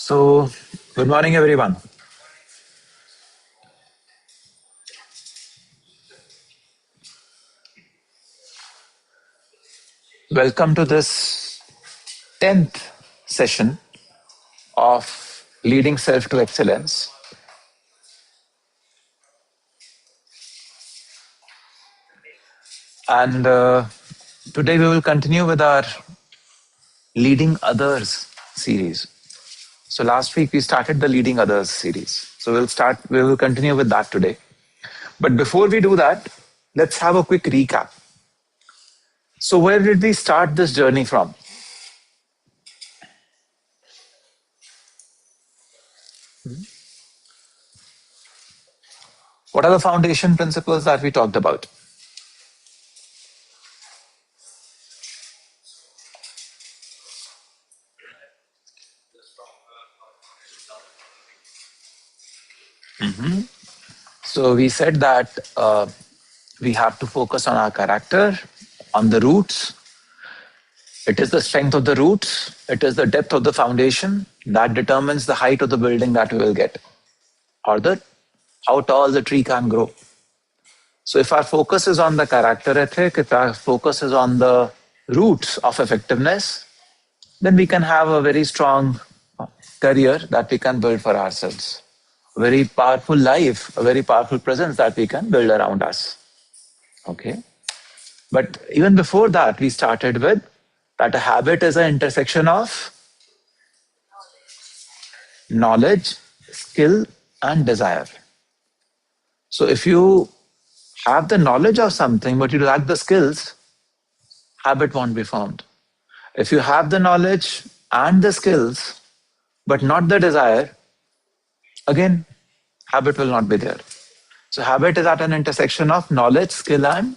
So, good morning, everyone. Welcome to this 10th session of Leading Self to Excellence. And today we will continue with our Leading Others series. So last week we started the Leading Others series. So we will continue with that today. But before we do that, let's have a quick recap. So where did we start this journey from? What are the foundation principles that we talked about? So we said that we have to focus on our character, on the roots. It is the strength of the roots, it is the depth of the foundation that determines the height of the building that we will get, or how tall the tree can grow. So if our focus is on the character ethic, if our focus is on the roots of effectiveness, then we can have a very strong career that we can build for ourselves. A very powerful life, a very powerful presence that we can build around us. Okay. But even before that, we started with that a habit is an intersection of knowledge, skill, and desire. So if you have the knowledge of something, but you lack the skills, habit won't be formed. If you have the knowledge and the skills, but not the desire, again, habit will not be there. So habit is at an intersection of knowledge, skill, and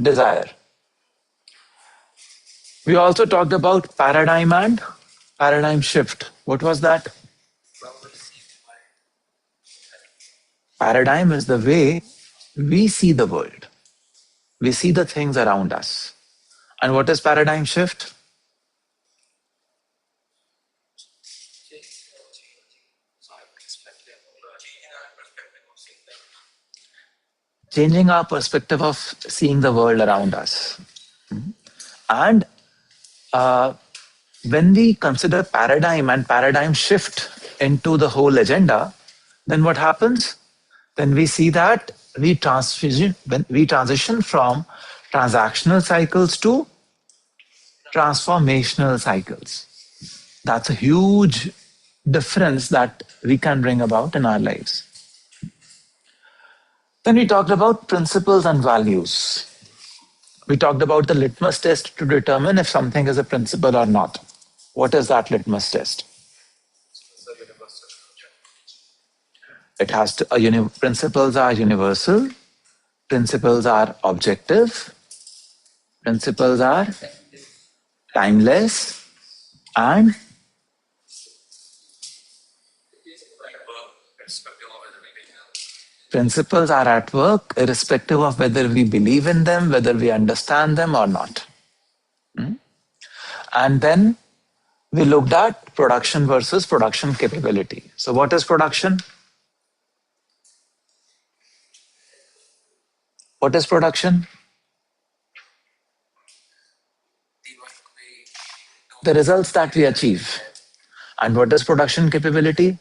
desire. We also talked about paradigm and paradigm shift. What was that? Paradigm is the way we see the world. We see the things around us. And what is paradigm shift? Changing our perspective of seeing the world around us. And when we consider paradigm and paradigm shift into the whole agenda, then what happens? Then we see that we transition from transactional cycles to transformational cycles. That's a huge difference that we can bring about in our lives. Then we talked about principles and values. We talked about the litmus test to determine if something is a principle or not. What is that litmus test? It has to, principles are universal, principles are objective, principles are timeless, and principles are at work irrespective of whether we believe in them, whether we understand them or not. And then we looked at production versus production capability. So what is production? What is production? The results that we achieve. And what is production capability?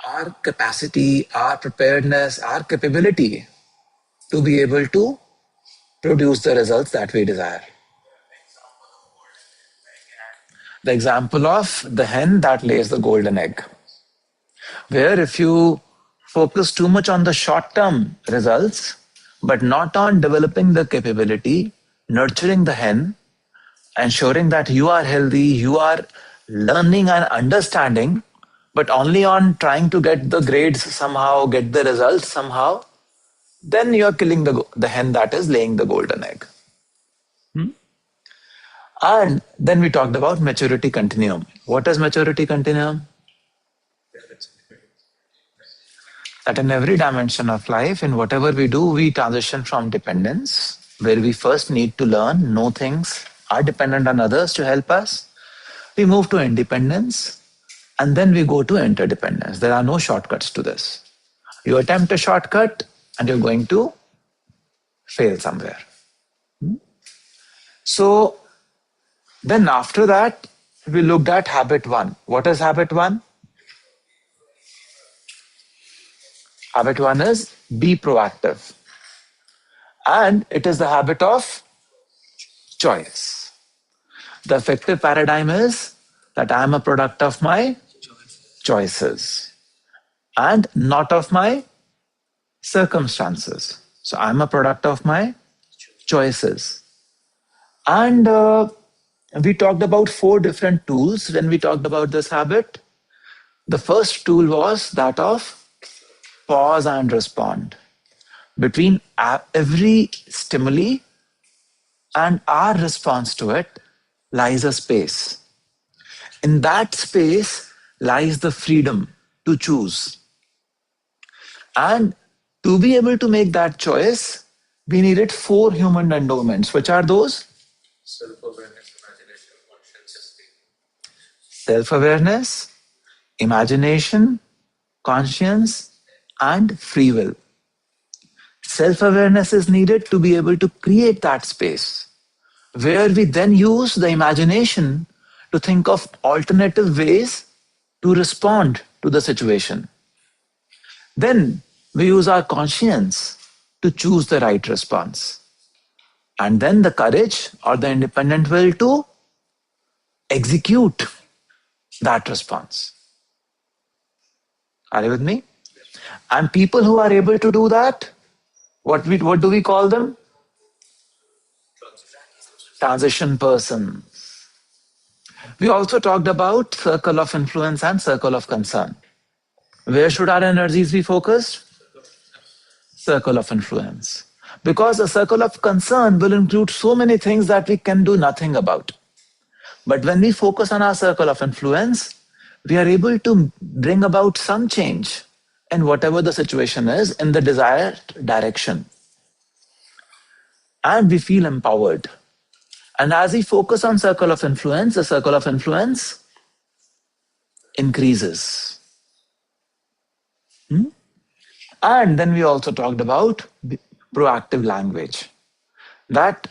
Our capacity, our preparedness, our capability to be able to produce the results that we desire. The example of the hen that lays the golden egg, where if you focus too much on the short-term results, but not on developing the capability, nurturing the hen, ensuring that you are healthy, you are learning and understanding, but only on trying to get the grades somehow, get the results somehow, then you are killing the hen that is laying the golden egg. And then we talked about maturity continuum. What is maturity continuum? That in every dimension of life, in whatever we do, we transition from dependence, where we first need to learn, know things, are dependent on others to help us. We move to independence, and then we go to interdependence. There are no shortcuts to this. You attempt a shortcut, and you're going to fail somewhere. So then after that, we looked at habit one. What is habit one? Habit one is be proactive. And it is the habit of choice. The effective paradigm is that I am a product of my choices and not of my circumstances. So I'm a product of my choices. And we talked about 4 different tools when we talked about this habit. The first tool was that of pause and respond. Between every stimuli and our response to it lies a space. In that space lies the freedom to choose. And to be able to make that choice, we needed 4 human endowments. Which are those? Self-awareness, imagination, conscience, Self-awareness, imagination, conscience, and free will. Self-awareness is needed to be able to create that space where we then use the imagination to think of alternative ways to respond to the situation. Then we use our conscience to choose the right response. And then the courage or the independent will to execute that response. Are you with me? And people who are able to do that, what do we call them? Transition person. We also talked about circle of influence and circle of concern. Where should our energies be focused? Circle of influence. Because a circle of concern will include so many things that we can do nothing about. But when we focus on our circle of influence, we are able to bring about some change in whatever the situation is in the desired direction. And we feel empowered. And as we focus on circle of influence, the circle of influence increases. And then we also talked about proactive language. That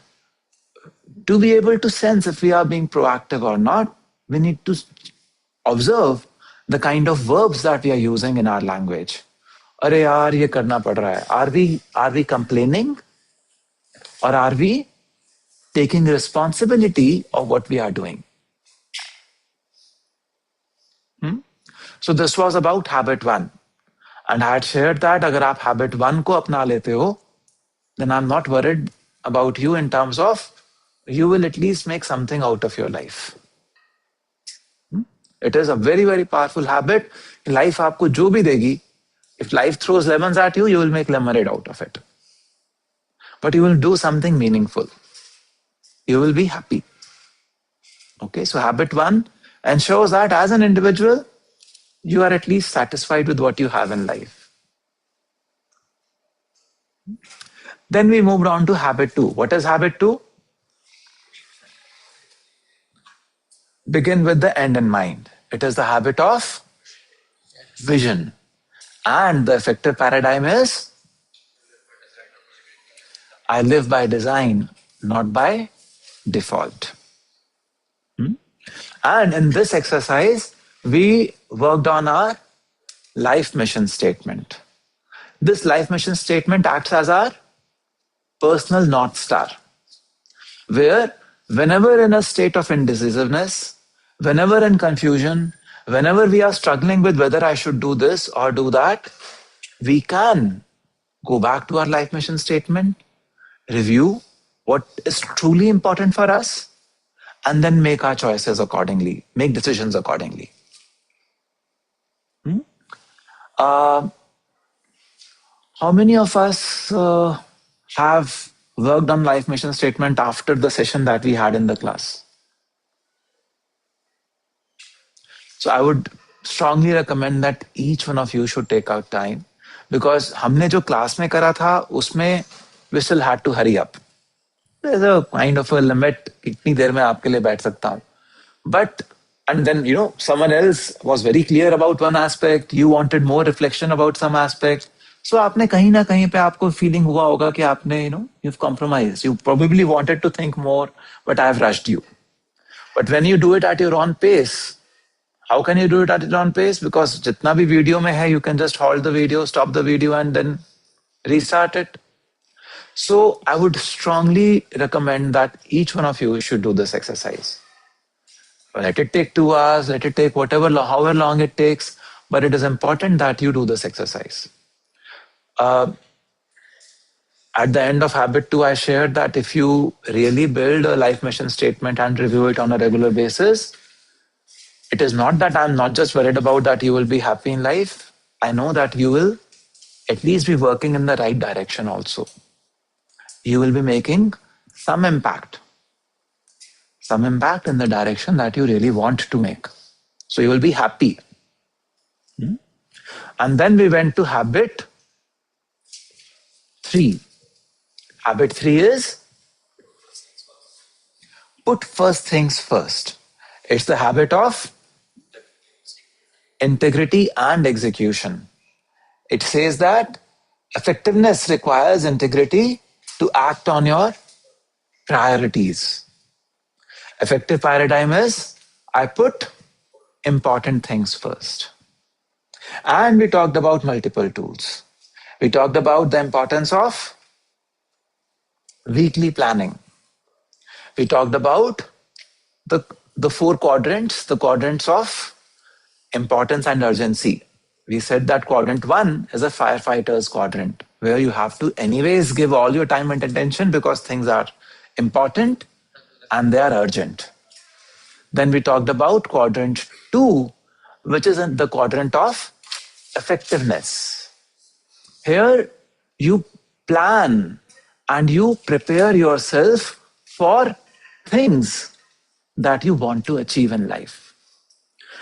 to be able to sense if we are being proactive or not, we need to observe the kind of verbs that we are using in our language. Are yaar, ye karna pad raha hai. Are we complaining? Or are we taking responsibility of what we are doing? So this was about habit one. And I had shared that agar aap habit one ko apna lete ho, then I'm not worried about you in terms of you will at least make something out of your life. It is a very, very powerful habit. Life aapko jo bhi degi, if life throws lemons at you, you will make lemonade out of it. But you will do something meaningful. You will be happy. Okay, so habit one ensures that as an individual, you are at least satisfied with what you have in life. Then we moved on to habit two. What is habit two? Begin with the end in mind. It is the habit of vision. And the effective paradigm is I live by design, not by default. And in this exercise, we worked on our life mission statement. This life mission statement acts as our personal North Star, where whenever in a state of indecisiveness, whenever in confusion, whenever we are struggling with whether I should do this or do that, we can go back to our life mission statement, review what is truly important for us, and then make our choices accordingly, make decisions accordingly. How many of us have worked on life mission statement after the session that we had in the class? So I would strongly recommend that each one of you should take out time, because हमने जो class में करा था उसमें we still had to hurry up. there's a kind of a limit कितनी देर में आपके लिए बैठ सकता हूँ. But and then someone else was very clear about one aspect, you wanted more reflection about some aspect. So आपने कहीं ना कहीं पे आपको feeling हुआ होगा कि आपने you've compromised. You probably wanted to think more, but I've rushed you. But when you do it at your own pace, how can you do it at your own pace? Because जितना भी video में है, you can just halt the video, stop the video, and then restart it. So I would strongly recommend that each one of you should do this exercise. Let it take 2 hours, let it take however long it takes, but it is important that you do this exercise. At the end of Habit 2, I shared that if you really build a life mission statement and review it on a regular basis, it is not that I'm not just worried about that you will be happy in life. I know that you will at least be working in the right direction also. You will be making some impact in the direction that you really want to make. So you will be happy. And then we went to habit 3. Habit 3 is put first things first. It's the habit of integrity and execution. It says that effectiveness requires integrity to act on your priorities. Effective paradigm is I put important things first. And we talked about multiple tools. We talked about the importance of weekly planning. We talked about the 4 quadrants, the quadrants of importance and urgency. We said that quadrant 1 is a firefighter's quadrant, where you have to anyways give all your time and attention because things are important and they are urgent. Then we talked about quadrant 2, which is in the quadrant of effectiveness. Here you plan and you prepare yourself for things that you want to achieve in life.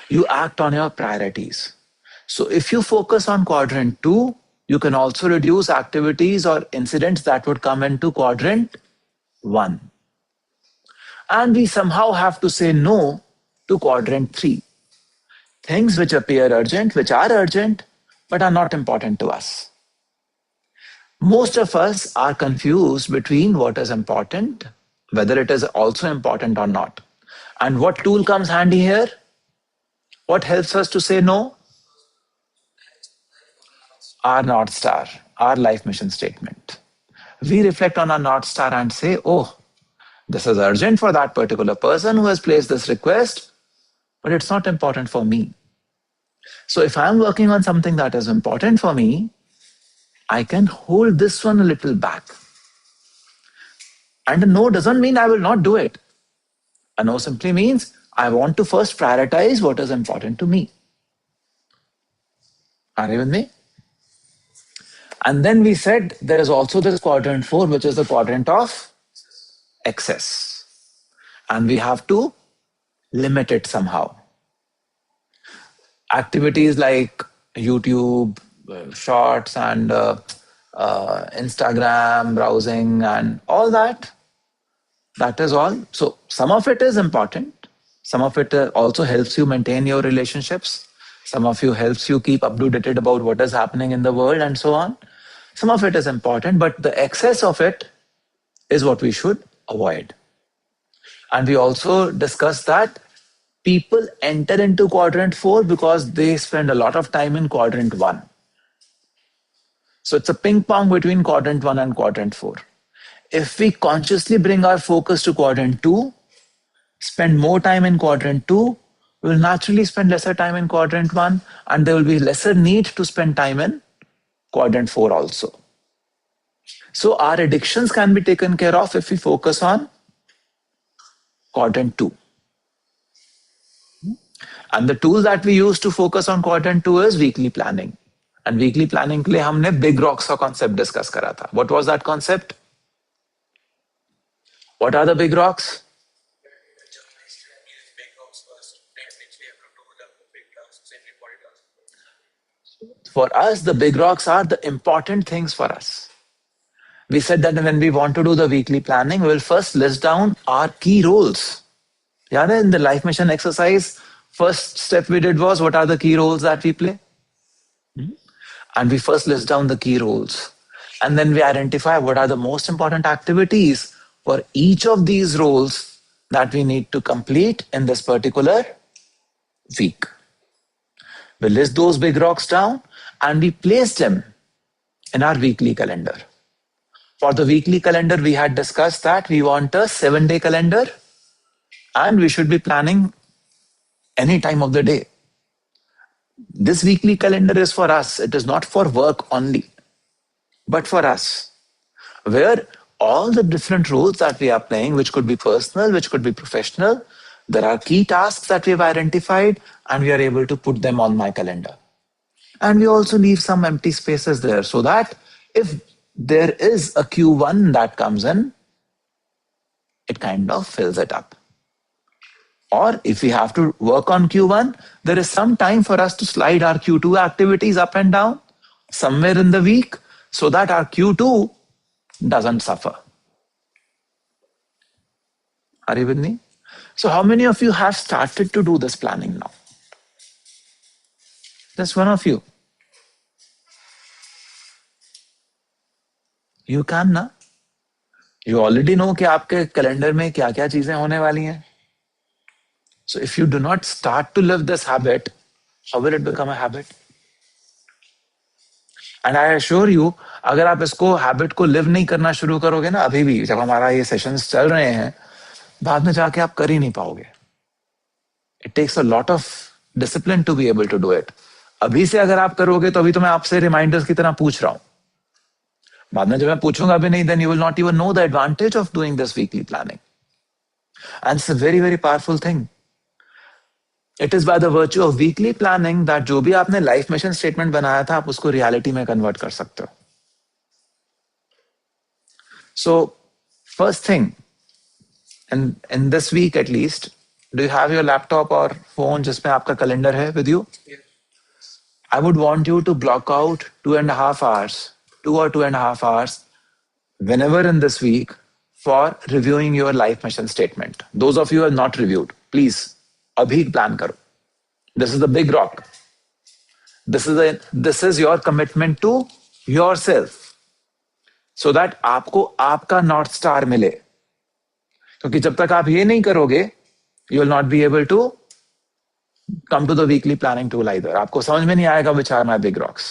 You act on your priorities. So if you focus on quadrant 2, you can also reduce activities or incidents that would come into quadrant 1. And we somehow have to say no to quadrant 3. Things which appear urgent, which are urgent, but are not important to us. Most of us are confused between what is important, whether it is also important or not. And what tool comes handy here? What helps us to say no? Our North Star, our life mission statement. We reflect on our North Star and say, oh, this is urgent for that particular person who has placed this request, but it's not important for me. So if I'm working on something that is important for me, I can hold this one a little back. And a no doesn't mean I will not do it. A no simply means I want to first prioritize what is important to me. Are you with me? And then we said there is also this quadrant 4, which is the quadrant of excess. And we have to limit it somehow. Activities like YouTube, shorts, and Instagram, browsing, and all that, that is all. So some of it is important. Some of it also helps you maintain your relationships. Some of you helps you keep updated about what is happening in the world and so on. Some of it is important, but the excess of it is what we should avoid. And we also discussed that people enter into quadrant 4 because they spend a lot of time in quadrant 1. So it's a ping pong between quadrant 1 and quadrant 4. If we consciously bring our focus to quadrant 2, spend more time in quadrant 2, we will naturally spend lesser time in quadrant 1, and there will be lesser need to spend time in quadrant 4 also. So our addictions can be taken care of if we focus on quadrant 2. And the tool that we use to focus on quadrant 2 is weekly planning. And weekly planning के लिए हमने big rocks का concept discuss करा था. What was that concept? What are the big rocks? For us, the big rocks are the important things for us. We said that when we want to do the weekly planning, we will first list down our key roles. Yeah, in the life mission exercise, first step we did was what are the key roles that we play? And we first list down the key roles. And then we identify what are the most important activities for each of these roles that we need to complete in this particular week. We list those big rocks down and we place them in our weekly calendar. For the weekly calendar, we had discussed that we want a 7-day calendar and we should be planning any time of the day. This weekly calendar is for us. It is not for work only, but for us, where all the different roles that we are playing, which could be personal, which could be professional, there are key tasks that we have identified and we are able to put them on my calendar. And we also leave some empty spaces there so that if there is a Q1 that comes in, it kind of fills it up. Or if we have to work on Q1, there is some time for us to slide our Q2 activities up and down somewhere in the week so that our Q2 doesn't suffer. Are you with me? So, how many of you have started to do this planning now? Just one of you. You can ना. You already know कि आपके calendar में क्या क्या चीजें होने वाली हैं. So if you do not start to live this habit, how will it become a habit? And I assure you, अगर आप इसको हैबिट को लिव नहीं करना शुरू करोगे ना अभी भी जब हमारा ये सेशंस चल रहे हैं बाद में जाके आप कर ही नहीं पाओगे. It takes a lot of discipline to be able to do it. अभी से अगर आप करोगे तो अभी तो मैं आपसे रिमाइंडर्स की तरह पूछ रहा हूं. बाद में जब मैं पूछूंगा भी नहीं, then you will not even know the advantage of doing this weekly planning. And it's a very very powerful thing. It is by the virtue of weekly planning that जो भी आपने लाइफ मिशन स्टेटमेंट बनाया था आप उसको reality में convert कर सकते हो. So first thing in this week at least, do you have your laptop or phone जिसमें आपका कैलेंडर है with you? Yeah. I would want you to block out 2.5 hours, 2 or 2.5 hours whenever in this week for reviewing your life mission statement. Those of you who have not reviewed, please abhi plan karo. This is the big rock. This is your commitment to yourself so that आपको आपका north star मिले. क्योंकि जब तक आप ये नहीं करोगे you will not be able to come to the weekly planning tool either. आपको समझ में नहीं आएगा which are my big rocks.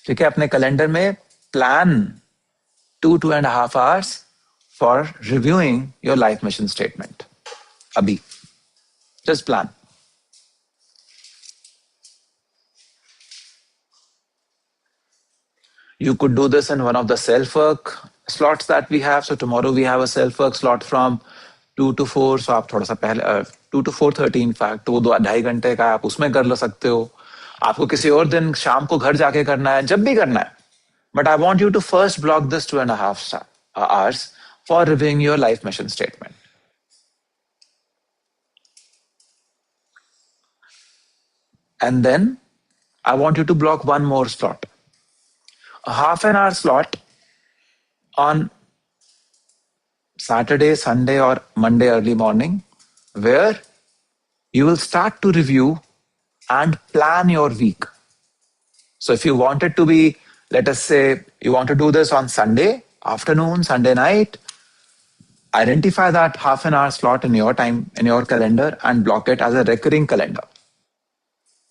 ठीक है, अपने कैलेंडर में plan 2.5 hours for reviewing your life mission statement. अभी just plan. You could do this in one of the self-work slots that we have. So tomorrow we have a self-work slot from 2 to 4. So आप थोड़ा सा पहले 2 to 4:30 in fact, तो 2-2.5 घंटे का आप उसमें कर लो सकते हो. आपको किसी और दिन शाम को घर जाके करना है, जब भी करना है. But I want you to first block this 2.5 hours for reviewing your life mission statement. And then I want you to block one more slot. A half an hour slot on Saturday, Sunday, or Monday early morning, where you will start to review and plan your week. So if you want it to be, let us say, you want to do this on Sunday afternoon, Sunday night, identify that half an hour slot in your time, in your calendar, and block it as a recurring calendar.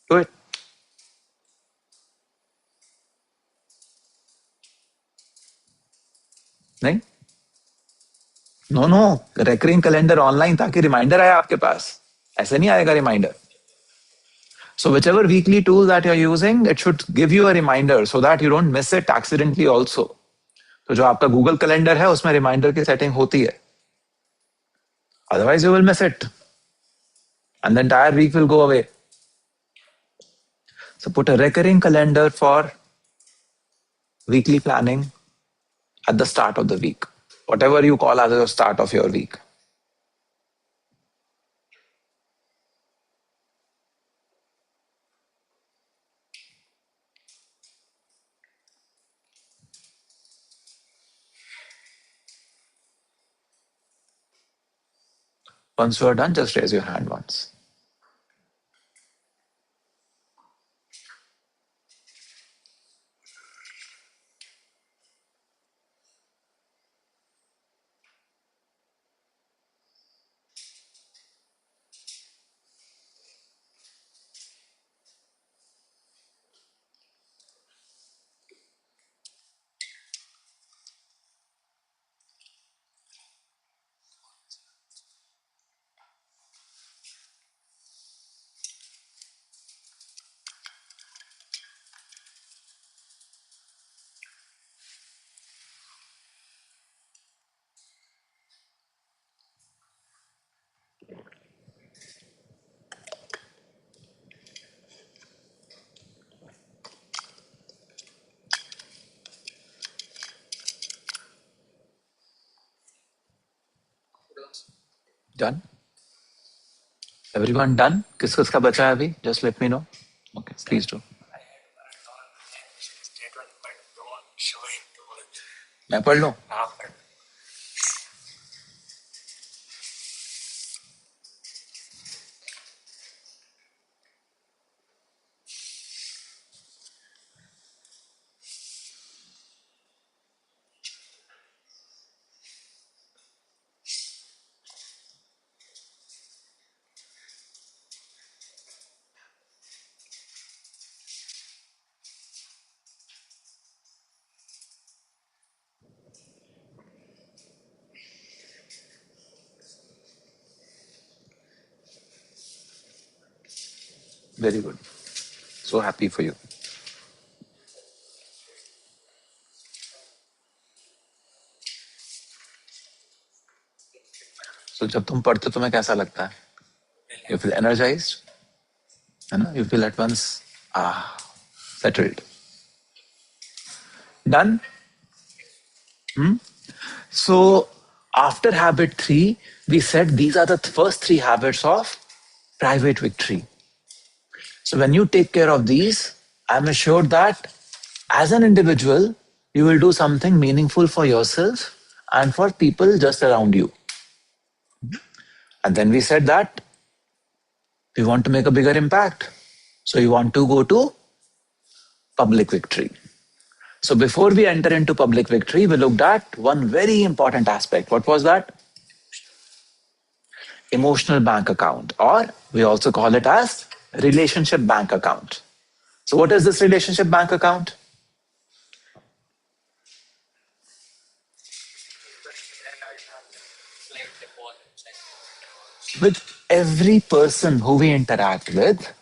Do it. नहीं? No recurring calendar online ताकि reminder आए आपके पास. ऐसे नहीं आएगा reminder. So whichever weekly tool that you're using, it should give you a reminder so that you don't miss it accidentally also. तो जो आपका Google Calendar है उसमें रिमाइंडर की सेटिंग होती है. Otherwise you will miss it. And the entire week will go away. So put a recurring calendar for weekly planning at the start of the week. Whatever you call as the start of your week. Once you are done, just raise your hand once. Done? Everyone done? किस किस का बचा है अभी? Just let me know. Okay, please do. मैं पढ़ लूं? Very good. So happy for you. So जब तुम पढ़ते हो तुम्हें कैसा लगता है? You feel energized? है ना? You feel at once settled. Done? So after habit 3, we said these are the first 3 habits of private victory. So when you take care of these, I'm assured that as an individual, you will do something meaningful for yourself and for people just around you. And then we said that we want to make a bigger impact. So you want to go to public victory. So before we enter into public victory, we looked at one very important aspect. What was that? Emotional bank account, or we also call it as relationship bank account. So what is this relationship bank account? With every person who we interact with,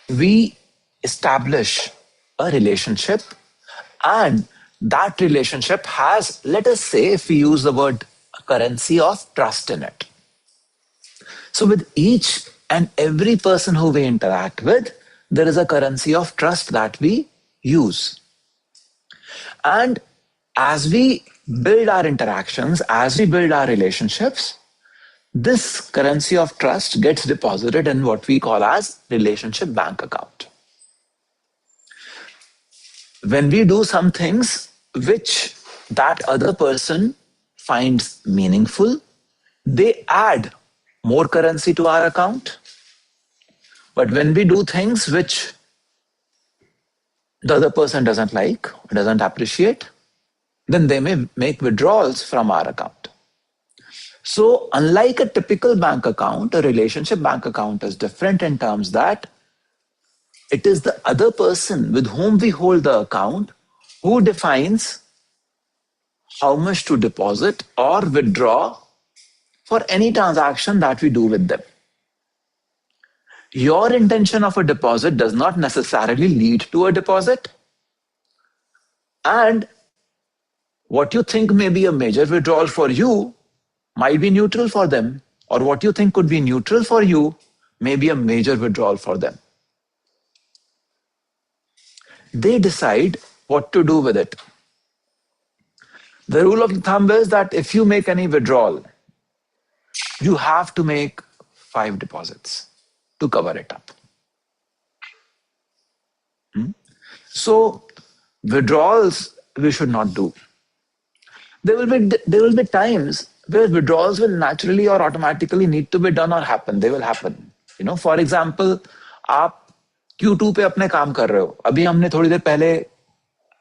we establish a relationship, and that relationship has, let us say, if we use the word currency of trust in it. So with each and every person who we interact with, there is a currency of trust that we use. And as we build our interactions, as we build our relationships, this currency of trust gets deposited in what we call as relationship bank account. When we do some things which that other person finds meaningful, they add more currency to our account. But when we do things which the other person doesn't like, doesn't appreciate, then they may make withdrawals from our account. So unlike a typical bank account, a relationship bank account is different in terms that it is the other person with whom we hold the account who defines how much to deposit or withdraw for any transaction that we do with them. Your intention of a deposit does not necessarily lead to a deposit. And what you think may be a major withdrawal for you might be neutral for them, or what you think could be neutral for you may be a major withdrawal for them. They decide what to do with it. The rule of thumb is that if you make any withdrawal, you have to make 5 deposits to cover it up. So withdrawals we should not do. There will be times where withdrawals will naturally or automatically need to be done or happen. They will happen. For example, आप Q2 पे अपने काम कर रहे हो. अभी हमने थोड़ी देर पहले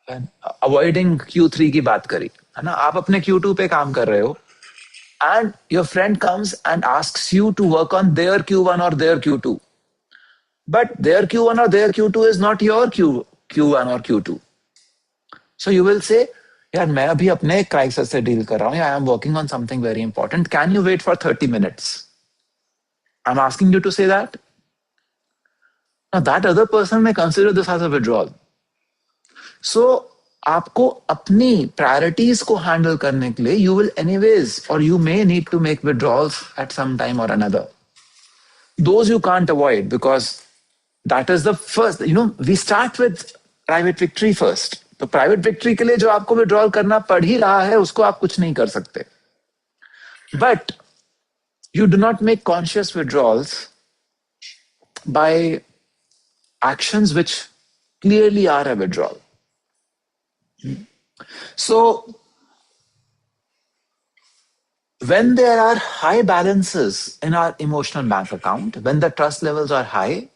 अवॉइडिंग Q3 की बात करी, है ना. आप अपने Q2 पे काम कर रहे हो, and your friend comes and asks you to work on their Q1 or their Q2. But their Q1 or their Q2 is not your Q1 or Q2. So you will say, यार मैं अभी अपने crisis से deal कर रहा हूँ, I am working on something very important, can you wait for 30 minutes? I am asking you to say that. Now that other person may consider this as a withdrawal. So आपको अपनी priorities को handle करने के लिए you will anyways or you may need to make withdrawals at some time or another. Those you can't avoid because that is the first, we start with private victory first. तो private victory के लिए जो आपको withdrawal करना पड़ ही रहा है उसको आप कुछ नहीं कर सकते. But you do not make conscious withdrawals by actions which clearly are a withdrawal. So when there are high balances in our emotional bank account, when the trust levels are high,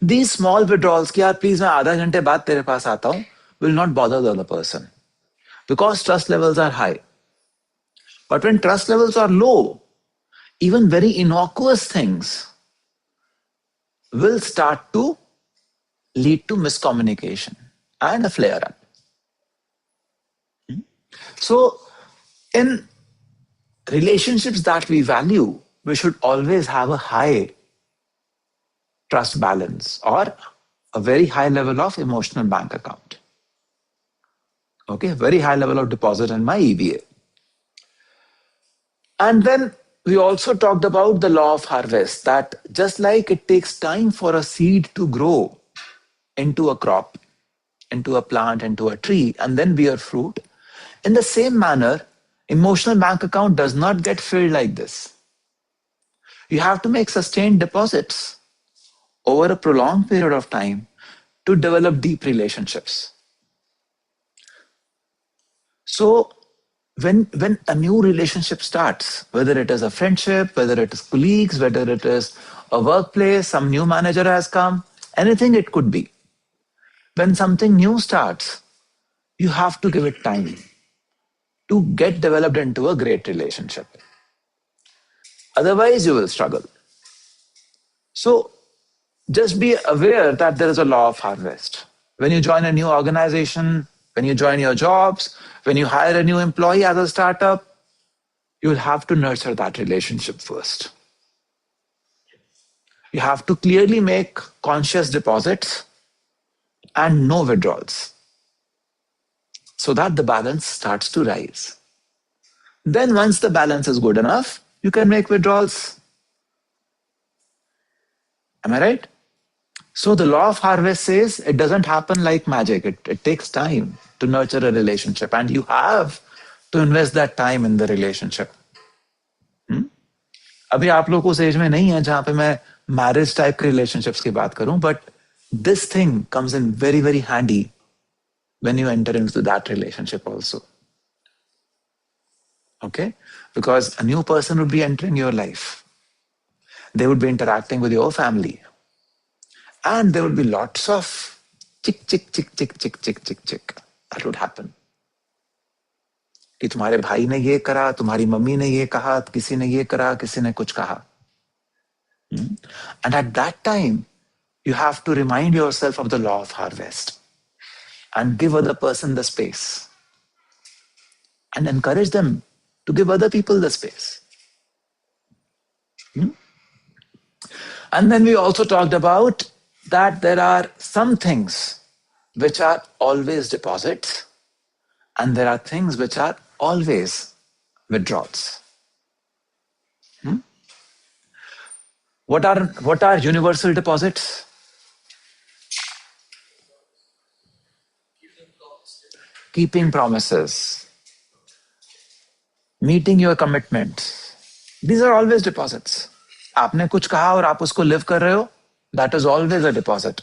these small withdrawals कि यार please मैं आधा घंटे बाद तेरे पास आता हूं will not bother the other person because trust levels are high. But when trust levels are low, even very innocuous things will start to lead to miscommunication and a flare up. So in relationships that we value, we should always have a high trust balance or a very high level of emotional bank account. Okay, very high level of deposit in my EBA. And then we also talked about the law of harvest, that just like it takes time for a seed to grow into a crop, into a plant, into a tree, and then bear fruit, in the same manner, emotional bank account does not get filled like this. You have to make sustained deposits over a prolonged period of time to develop deep relationships. So when a new relationship starts, whether it is a friendship, whether it is colleagues, whether it is a workplace, some new manager has come, anything it could be. When something new starts, you have to give it time to get developed into a great relationship. Otherwise, you will struggle. So just be aware that there is a law of harvest. When you join a new organization, when you join your jobs, when you hire a new employee as a startup, you'll have to nurture that relationship first. You have to clearly make conscious deposits and no withdrawals so that the balance starts to rise. Then once the balance is good enough, you can make withdrawals. Am I right? So the law of harvest says it doesn't happen like magic. It takes time to nurture a relationship, and you have to invest that time in the relationship. अभी आप लोग उस as में नहीं है जहां पे मैं मैरिज टाइप के रिलेशनशिप्स की बात करूं, but this thing comes in very very handy when you enter into that relationship also. Okay? Because a new person would be entering your life. They would be interacting with your family. And there would be lots of chick, chick, chick, chick, chick, chick, chick, chick. That would happen. कि तुम्हारे भाई ने ये करा, तुम्हारी mummy ने ये कहा, किसी ने ये करा, किसी ने कुछ कहा. And at that time, you have to remind yourself of the law of harvest and give other person the space and encourage them to give other people the space. And then we also talked about that there are some things which are always deposits and there are things which are always withdrawals. What are universal deposits? Keeping promises, meeting your commitments. These are always deposits. आपने कुछ कहा और आप उसको live कर रहे हो, that is always a deposit.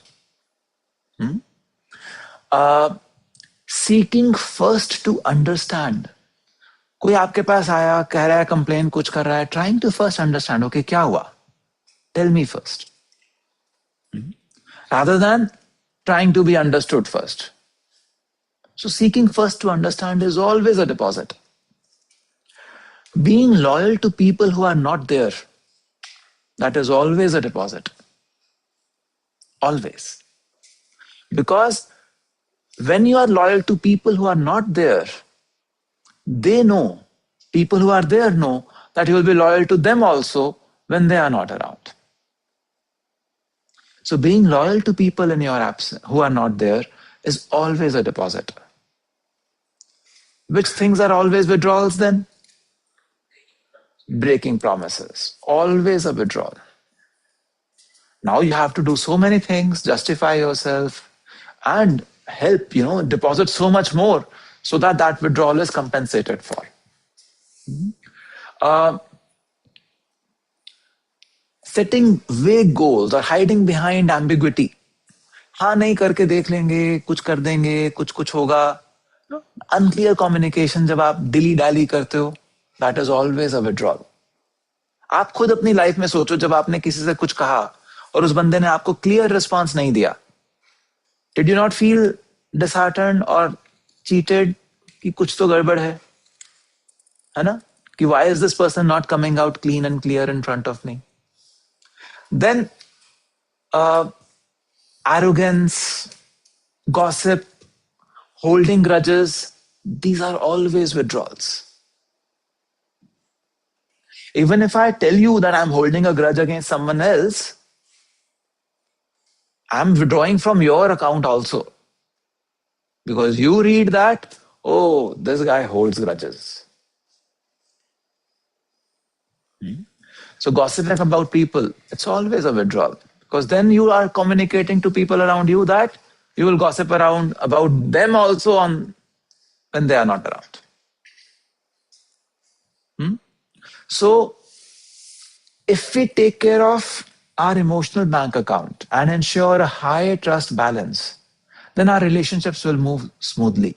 Seeking first to understand कोई आपके पास आया, कह रहा है, कंप्लेन कुछ कर रहा है, trying to first understand, okay क्या हुआ, tell me first, rather than trying to be understood first. So seeking first to understand is always a deposit. Being loyal to people who are not there, that is always a deposit. Always. Because when you are loyal to people who are not there, they know, people who are there know that you will be loyal to them also when they are not around. So being loyal to people in your absence who are not there is always a deposit. Which things are always withdrawals then? Breaking promises. Always a withdrawal. Now you have to do so many things, justify yourself, and help, deposit so much more so that that withdrawal is compensated for. Uh, Setting vague goals or hiding behind ambiguity. हाँ नहीं करके देख लेंगे, कुछ कर देंगे, कुछ कुछ होगा. Unclear communication जब आप dilly dally करते हो, that is always a withdrawal. आप खुद अपनी लाइफ में सोचो, जब आपने किसी से कुछ कहा और उस बंदे ने आपको क्लियर रिस्पॉन्स नहीं दिया, did you not feel disheartened और चीटेड कि कुछ तो गड़बड़ है ना, कि why is this person not coming out clean and clear in front of me. Then arrogance, gossip, holding grudges, these are always withdrawals. Even if I tell you that I'm holding a grudge against someone else, I'm withdrawing from your account also. Because you read that, oh, this guy holds grudges. So gossiping about people, it's always a withdrawal. Because then you are communicating to people around you that you will gossip around about them also on when they are not around. So if we take care of our emotional bank account and ensure a high trust balance, then our relationships will move smoothly.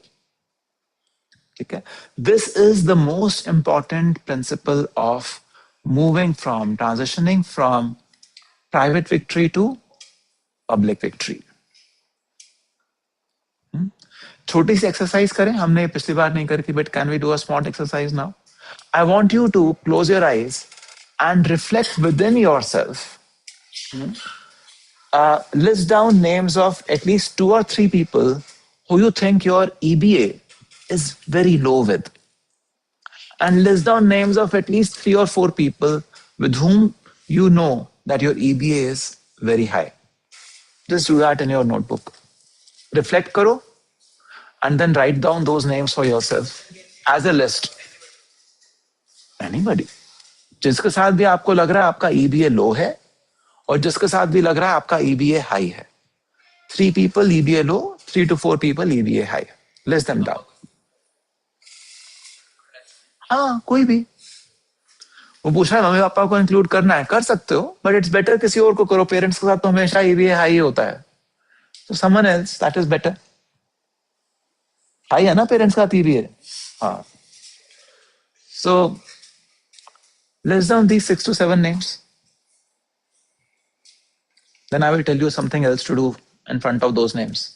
Okay? This is the most important principle of transitioning from private victory to public victory. छोटी सी exercise करें, हमने पिछली बार नहीं करी थी, but can we do a small exercise now. I want you to close your eyes and reflect within yourself. List down names of at least 2 or 3 people who you think your EBA is very low with. And list down names of at least 3 or 4 people with whom you know that your EBA is very high. Just do that in your notebook. Reflect karo and then write down those names for yourself as a list. Anybody. जिसके साथ भी आपको लग रहा है आपका EBA लो है और जिसके साथ भी लग रहा है आपका EBA हाई है. 3 people EBA low, 3 to 4 people EBA high. List them down. हाँ, कोई भी. वो पूछ रहा है मम्मी पापा को इंक्लूड करना है, कर सकते हो, बट इट्स बेटर किसी और को करो. पेरेंट्स के साथ तो हमेशा EBA हाई होता है, तो someone else that is better. High है ना पेरेंट्स का EBA. हाँ. So list down these 6 to 7 names. Then I will tell you something else to do in front of those names.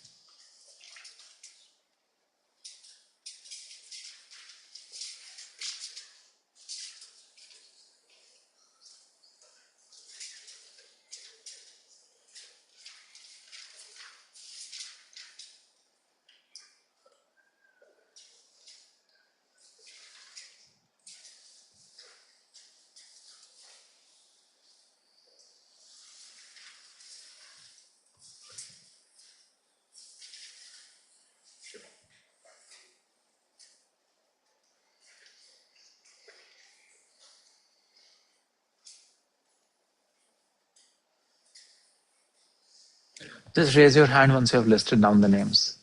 Just raise your hand once you have listed down the names.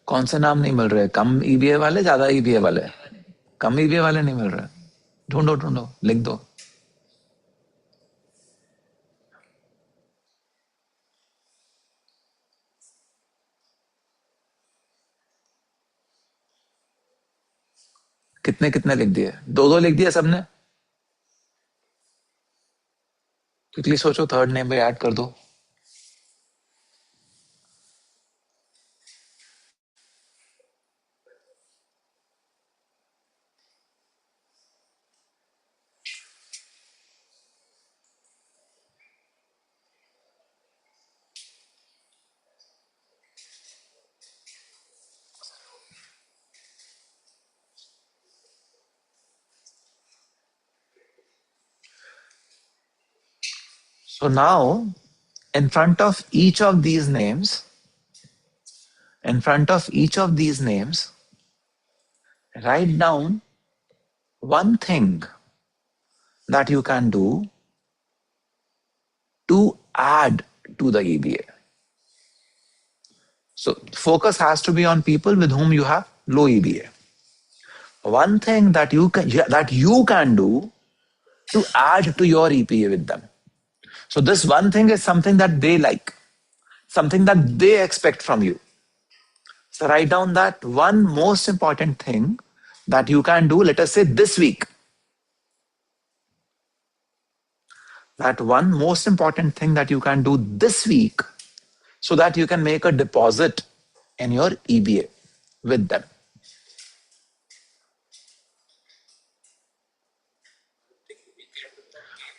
कौन से नाम नहीं मिल रहे? कम EBA वाले, ज्यादा EBA वाले? कम EBA वाले नहीं मिल रहे। ढूंढो ढूंढो, लिख दो। कितने कितने लिख दिए? दो दो लिख दिए सबने? क्विकली सोचो, थर्ड नेम पे ऐड कर दो। So now, in front of each of these names, in front of each of these names, write down one thing that you can do to add to the EBA. So focus has to be on people with whom you have low EBA. One thing that you can do to add to your EPA with them. So this one thing is something that they like, something that they expect from you. So write down that one most important thing that you can do, let us say this week. That one most important thing that you can do this week so that you can make a deposit in your EBA with them.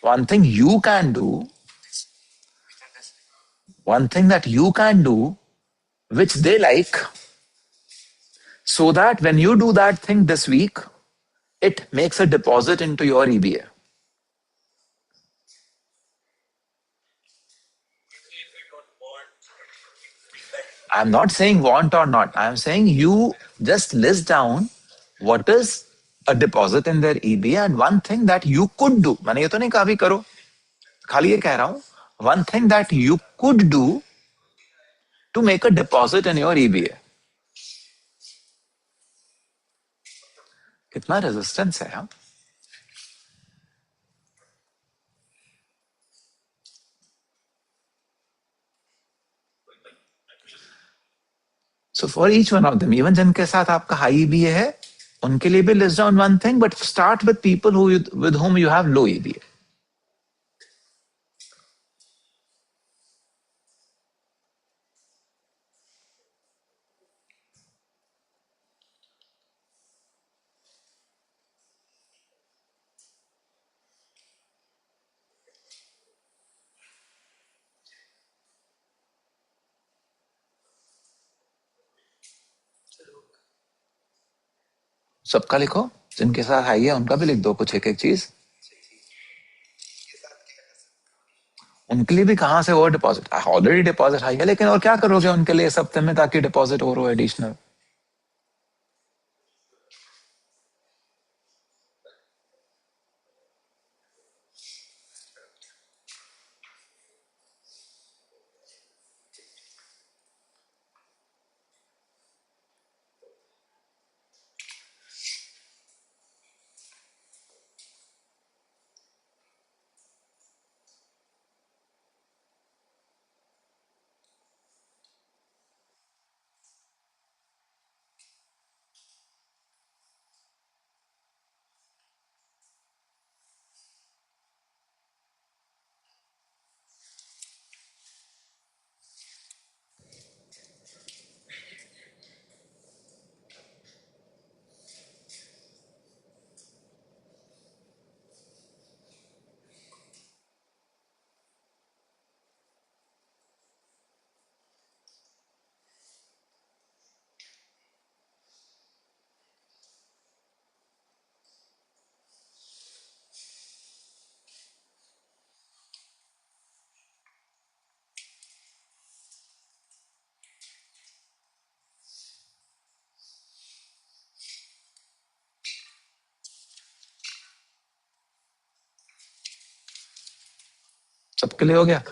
One thing you can do, one thing that you can do, which they like, so that when you do that thing this week, it makes a deposit into your EBA. I'm not saying want or not. I'm saying you just list down what is a deposit in their EBA and one thing that you could do. मैंने ये तो नहीं कहा भी करो, खाली ये कह रहा हूं, one thing that you could do to make a deposit in your EBA. कितना रेजिस्टेंस है? हाँ, so for each one of them, even जिनके साथ आपका हाई EBA है, उनके लिए भी list down one thing, but start with people with whom you have low EBA. सबका लिखो, जिनके साथ हाई है उनका भी लिख दो कुछ एक एक चीज। उनके लिए भी कहां से और डिपॉजिट? ऑलरेडी डिपॉजिट हाई है, लेकिन और क्या करोगे उनके लिए इस हफ्ते में ताकि डिपॉजिट और हो एडिशनल? सबके लिए हो गया?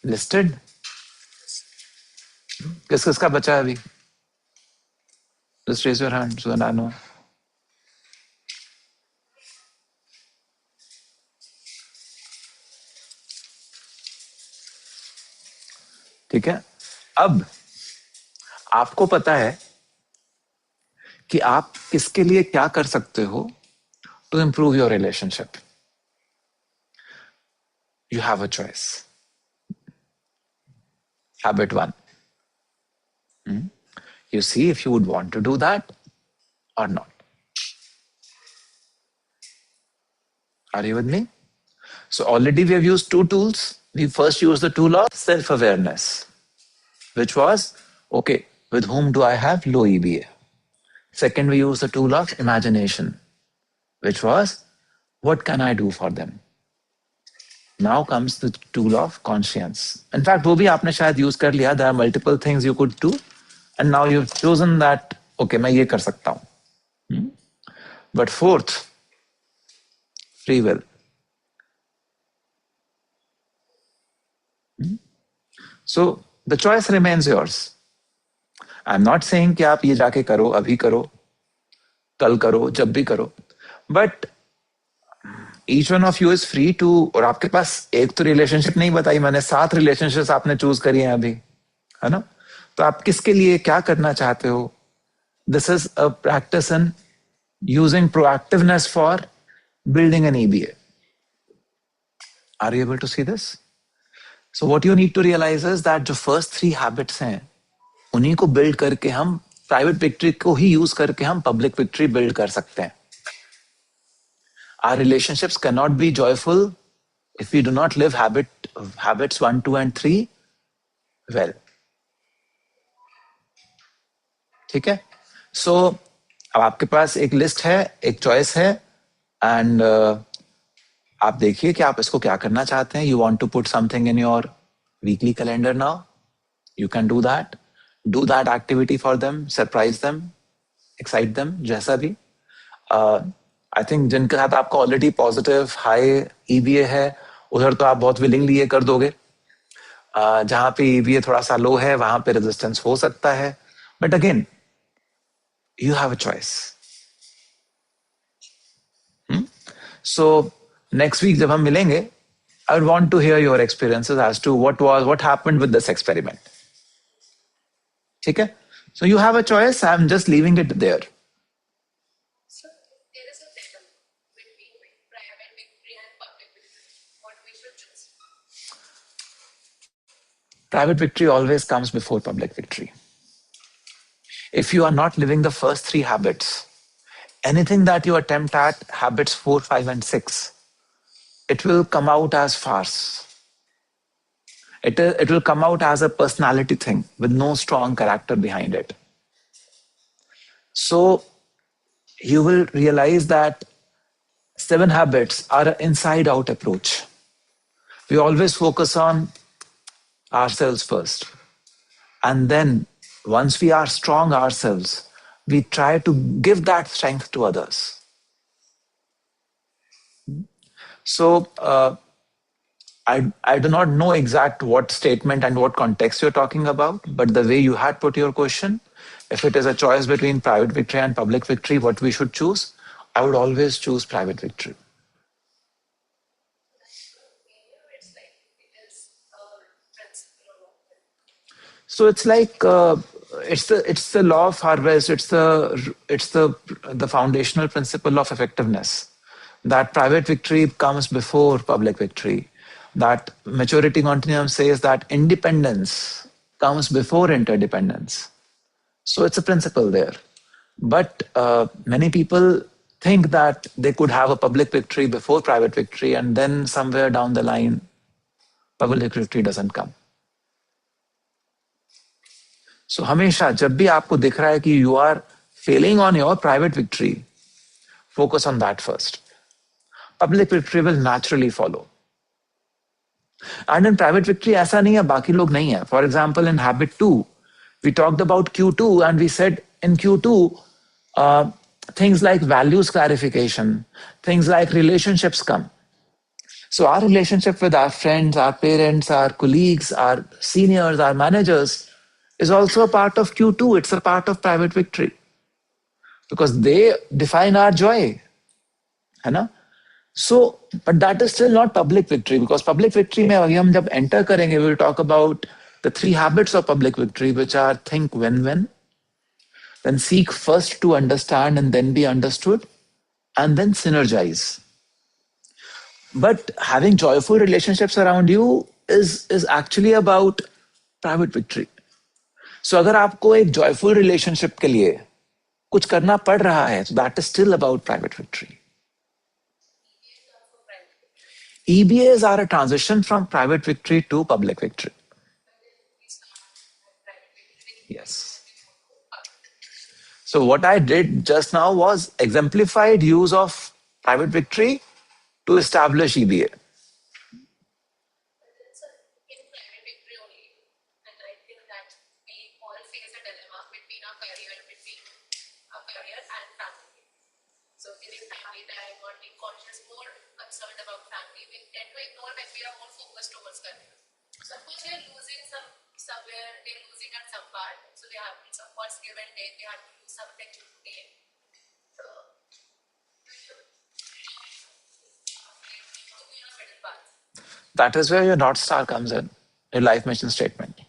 लिस्टेड? किस किसका बचा है अभी? Just raise your hand so that I know. ठीक है, अब आपको पता है कि आप किसके लिए क्या कर सकते हो to improve your relationship. You have a choice. Habit 1. You see if you would want to do that or not. Are you with me? So already we have used two tools. We first used the tool of self-awareness, which was, okay, with whom do I have low EBA? Second, we used the tool of imagination, which was, what can I do for them? Now comes the tool of conscience. In fact, वो भी आपने शायद use कर लिया. There are multiple things you could do, and now you've chosen that. Okay, मैं ये कर सकता हूँ. But fourth, free will. So the choice remains yours. I'm not saying कि आप ये जाके करो, अभी करो, कल करो, जब भी करो. But each one of you is free to. और आपके पास एक तो रिलेशनशिप नहीं बताई मैंने, 7 रिलेशनशिप्स आपने चूज करी हैं अभी, है ना? तो आप किसके लिए क्या करना चाहते हो? This is a practice in using proactiveness for building an EBA. Are you able to see this? So what you need to realize is that जो first 3 habits हैं, उन्हीं को build करके हम private victory को ही use करके हम public victory build कर सकते हैं. Our relationships cannot be joyful if we do not live habits 1, 2 and 3 well. ठीक है? So अब आपके पास एक लिस्ट है, एक चॉइस है, एंड आप देखिए कि आप इसको क्या करना चाहते हैं. You want to put something in your weekly calendar now, you can do that activity for them, surprise them, excite them, जैसा भी. आई थिंक जिनके साथ आपका ऑलरेडी पॉजिटिव हाई ईबीए है, उधर तो आप बहुत विलिंगली ये कर दोगे. जहां पे ईबीए थोड़ा सा लो है, वहां पे रेजिस्टेंस हो सकता है. But again, you have a choice. So next week जब हम मिलेंगे, I would want to hear your experiences as to what happened with this experiment. ठीक है? So you have a choice. I'm just leaving it there. So there is a battle between private victory and public victory. What we should choose? Private victory always comes before public victory. If you are not living the first 3 habits, anything that you attempt at habits 4, 5 and 6, it will come out as farce. It will come out as a personality thing with no strong character behind it. So you will realize that 7 habits are an inside out approach. We always focus on ourselves first, and then once we are strong ourselves, we try to give that strength to others. So I do not know exact what statement and what context you're talking about, but the way you had put your question, if it is a choice between private victory and public victory, what we should choose, I would always choose private victory. It's like it is a principle of So it's like it's the law of harvest. It's the foundational principle of effectiveness, that private victory comes before public victory. That maturity continuum says that independence comes before interdependence. So it's a principle there. But many people think that they could have a public victory before private victory, and then somewhere down the line, public victory doesn't come. So हमेशा जब भी आपको दिख रहा है कि you are failing on your private victory, focus on that first. Public victory will naturally follow. And in private victory ऐसा नहीं है बाकी लोग नहीं है. For example, in habit 2, we talked about Q2 and we said in Q2, things like values clarification, things like relationships come. So our relationship with our friends, our parents, our colleagues, our seniors, our managers is also a part of Q2. It's a part of private victory because they define our joy. है ना? So, but that is still not public victory because public victory में अभी हम जब enter करेंगे, we will talk about the 3 habits of public victory, which are think when, then seek first to understand and then be understood, and then synergize. But having joyful relationships around you is actually about private victory. So अगर आपको एक joyful relationship के लिए कुछ करना पड़ रहा है, so that is still about private victory. EBAs are a transition from private victory to public victory. Yes. So what I did just now was exemplified use of private victory to establish EBA. It's in private victory only, and I think that we all face a dilemma between our career and family. So during family time or being conscious, more concerned about family, we tend to ignore when we are more focused towards career. So of course we are losing somewhere, they're losing at some part. So they have some parts give and take, they have to lose something to gain. So to be on a middle path. That is where your North Star comes in, your life mission statement.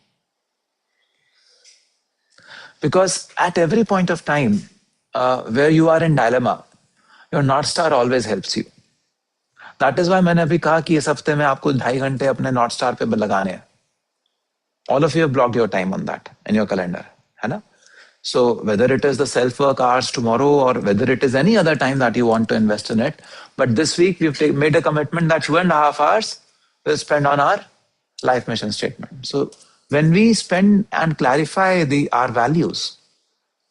Because at every point of time where you are in dilemma, your North Star always helps you. That is why मैंने अभी कहा कि इस हफ्ते में आपको 2.5 घंटे अपने North Star पे लगाने हैं. All of you have blocked your time on that in your calendar, है ना? So whether it is the self-work hours tomorrow or whether it is any other time that you want to invest in it, but this week we've made a commitment that 2.5 hours we'll spend on our life mission statement. So when we spend and clarify our values,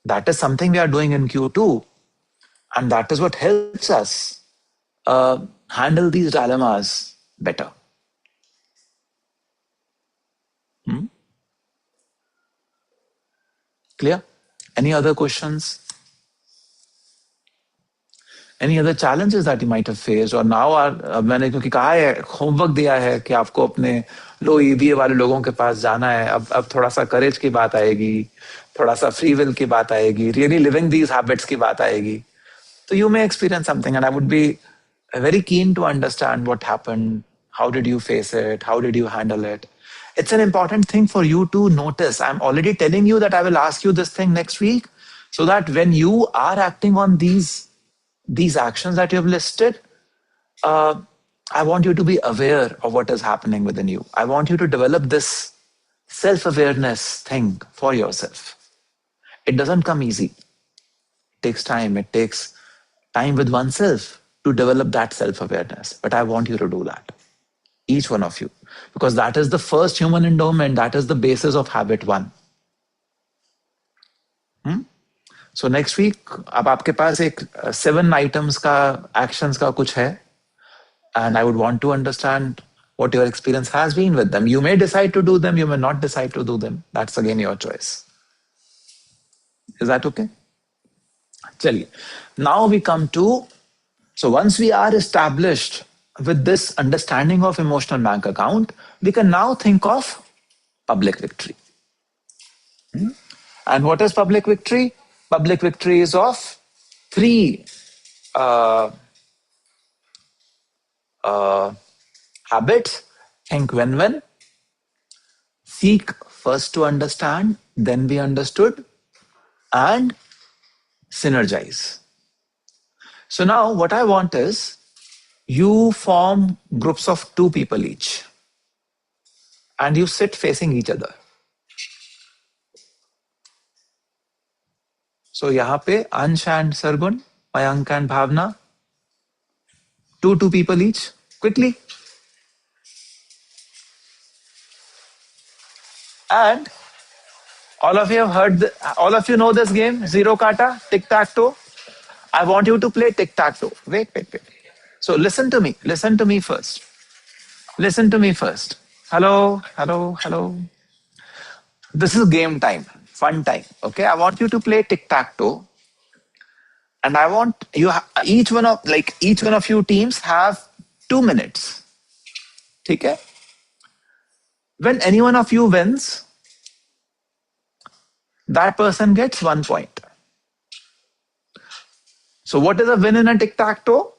that is something we are doing in Q2, and that is what helps us handle these dilemmas better. Clear? Any other questions? Any other challenges that you might have faced? और now मैंने क्योंकि कहा है homework दिया है कि आपको अपने लो ईबीए वाले लोगों के पास जाना है. अब थोड़ा सा करेज की बात आएगी, थोड़ा सा फ्री विल की बात आएगी, रियली लिविंग दीज हैबिट्स की बात आएगी. तो you may experience something and I would be very keen to understand what happened. How did you face it? How did you handle it? It's an important thing for you to notice. I'm already telling you that I will ask you this thing next week so that when you are acting on these actions that you have listed, I want you to be aware of what is happening within you. I want you to develop this self-awareness thing for yourself. It doesn't come easy. It takes time. It takes time with oneself to develop that self-awareness. But I want you to do that. Each one of you. Because that is the first human endowment. That is the basis of habit 1. So next week, अब आपके पास एक 7 items का actions का कुछ है, and I would want to understand what your experience has been with them. You may decide to do them, you may not decide to do them. That's again your choice. Is that okay? चलिए. Now we come to, so once we are established with this understanding of emotional bank account, we can now think of public victory. And what is public victory? Public victory is of 3 habits. Think when, seek first to understand, then be understood, and synergize. So now what I want is you form groups of 2 people each and you sit facing each other. So यहाँ पे Ansh and Sargun, Mayank and Bhavna, 2 people each, quickly. And all of you have heard, all of you know this game, Zero Kata, Tic-Tac-Toe. I want you to play Tic-Tac-Toe. Wait. So listen to me first. Hello. This is game time, fun time, okay? I want you to play Tic-Tac-Toe. And I want you, each one of you teams have 2 minutes ठीक है? When any one of you wins, that person gets 1 point. So what is a win in a tic-tac-toe?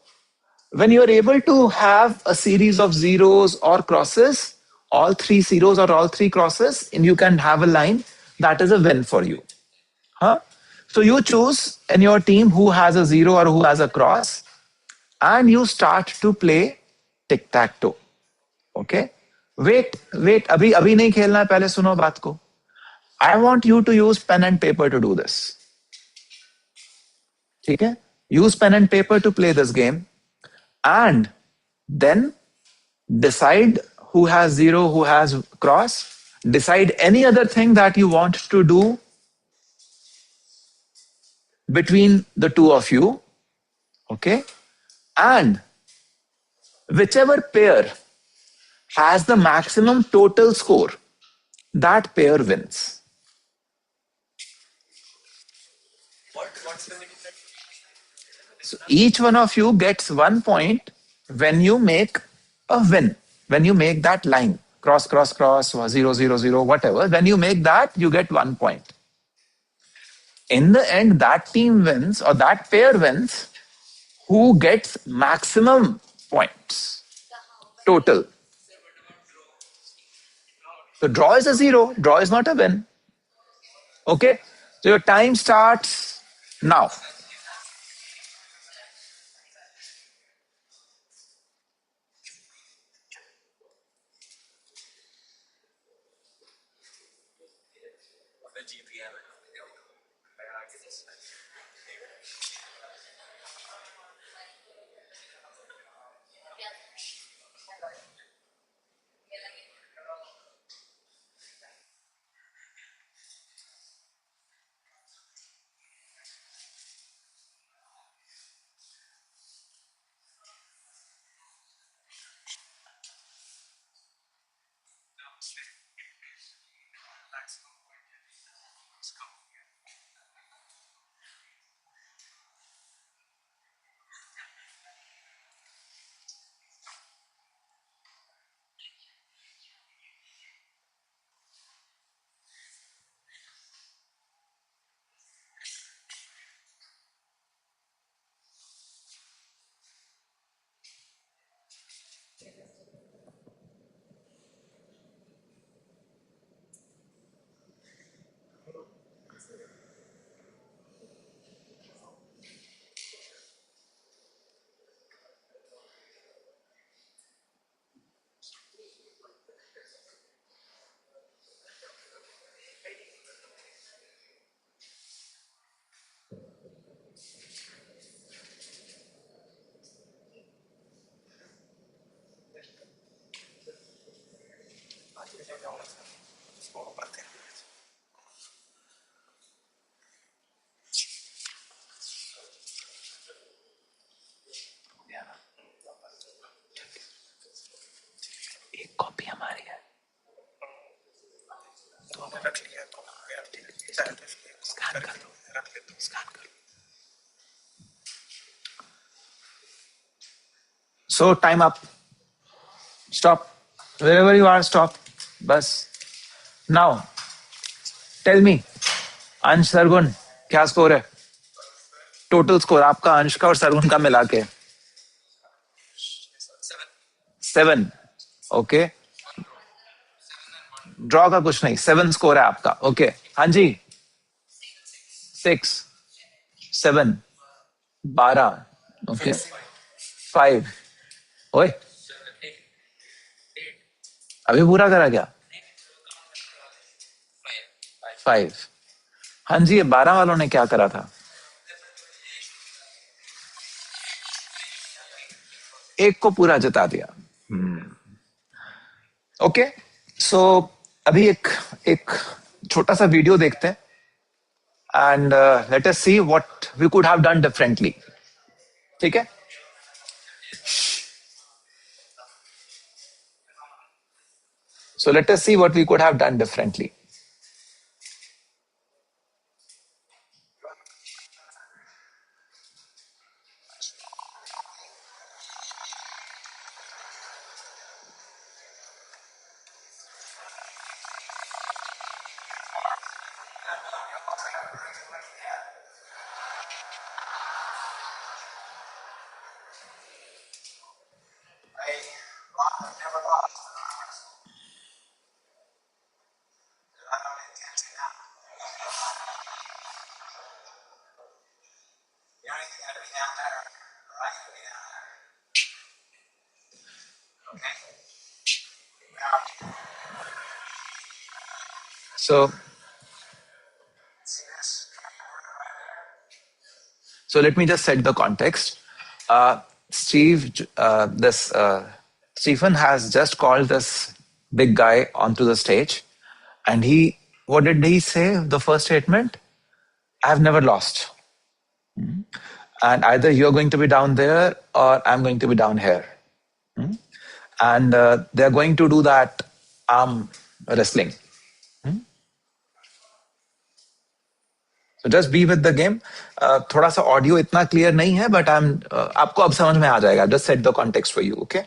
When you're able to have a series of zeros or crosses, all three zeros or all three crosses, and you can have a line, that is a win for you. Huh? So you choose in your team who has a zero or who has a cross, and you start to play tic-tac-toe. Okay? Wait, अभी अभी नहीं खेलना है, पहले सुनो बात को. I want you to use pen and paper to do this. ठीक है? Use pen and paper to play this game, and then decide who has zero, who has cross. Decide any other thing that you want to do between the two of you. Okay? And whichever pair has the maximum total score, that pair wins. So each one of you gets 1 point when you make a win. When you make that line, cross, cross, cross, or 0, 0, 0, whatever, when you make that, you get 1 point. In the end, that team wins or that pair wins who gets maximum points total. So draw is a 0, draw is not a win. Okay? So your time starts now. एक copy हमारी है, तो हमें रख लिया, तो scan कर लो, रख लेते हो, स्कैन कर लो. So time up. Stop. Wherever you are, stop. बस. Now, tell me, अंश सरगुन क्या स्कोर है? टोटल स्कोर आपका अंश का और सरगुन का मिला के 7. ओके, ड्रॉ का कुछ नहीं, 7 स्कोर है आपका. ओके, हाँ जी, 6, 7, 12. ओके, 5. ओए, अभी पूरा करा क्या? 5. हाँ जी, ये 12 वालों ने क्या करा था? एक को पूरा जिता दिया. ओके, सो अभी एक एक छोटा सा वीडियो देखते हैं, and let us see what we could have done differently. ठीक है? So let us see what we could have done differently. So let me just set the context. Stephen has just called this big guy onto the stage, and what did he say? The first statement: "I've never lost, and either you're going to be down there or I'm going to be down here." And they're going to do that arm wrestling. So just be with the game. थोड़ा सा audio इतना clear नहीं है, but आपको अब समझ में आ जाएगा. Just set the context for you, okay?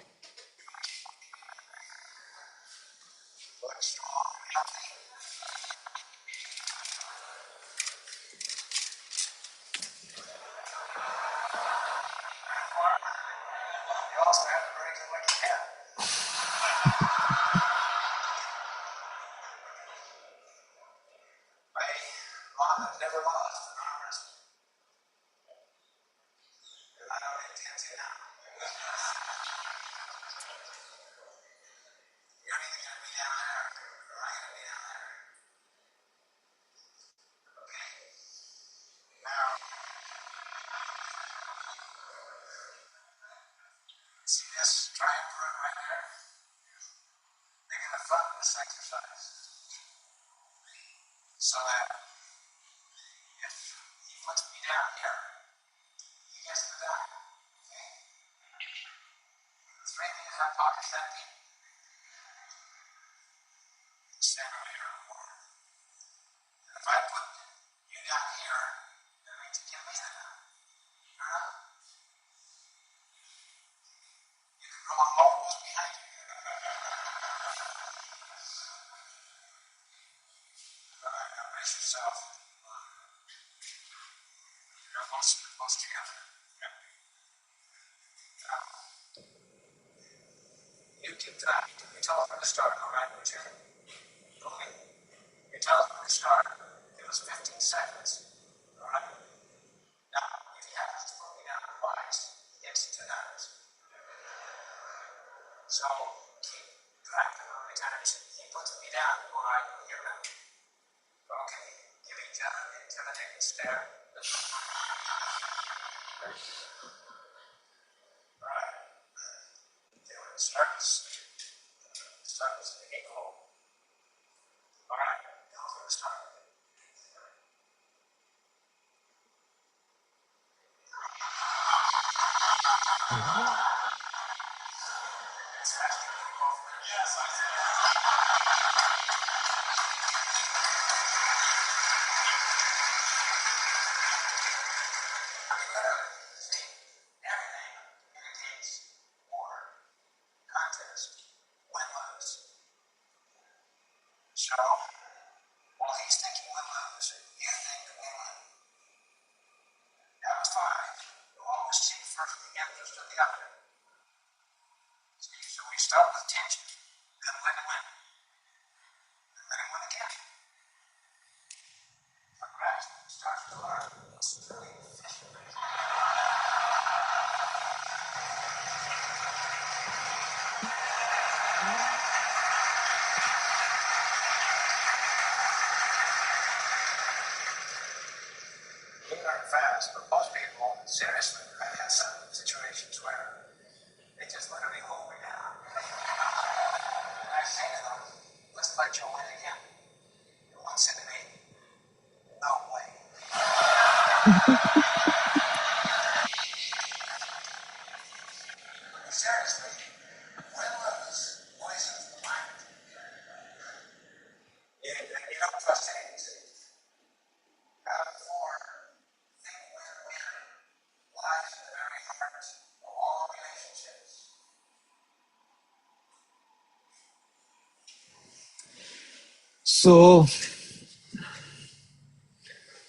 So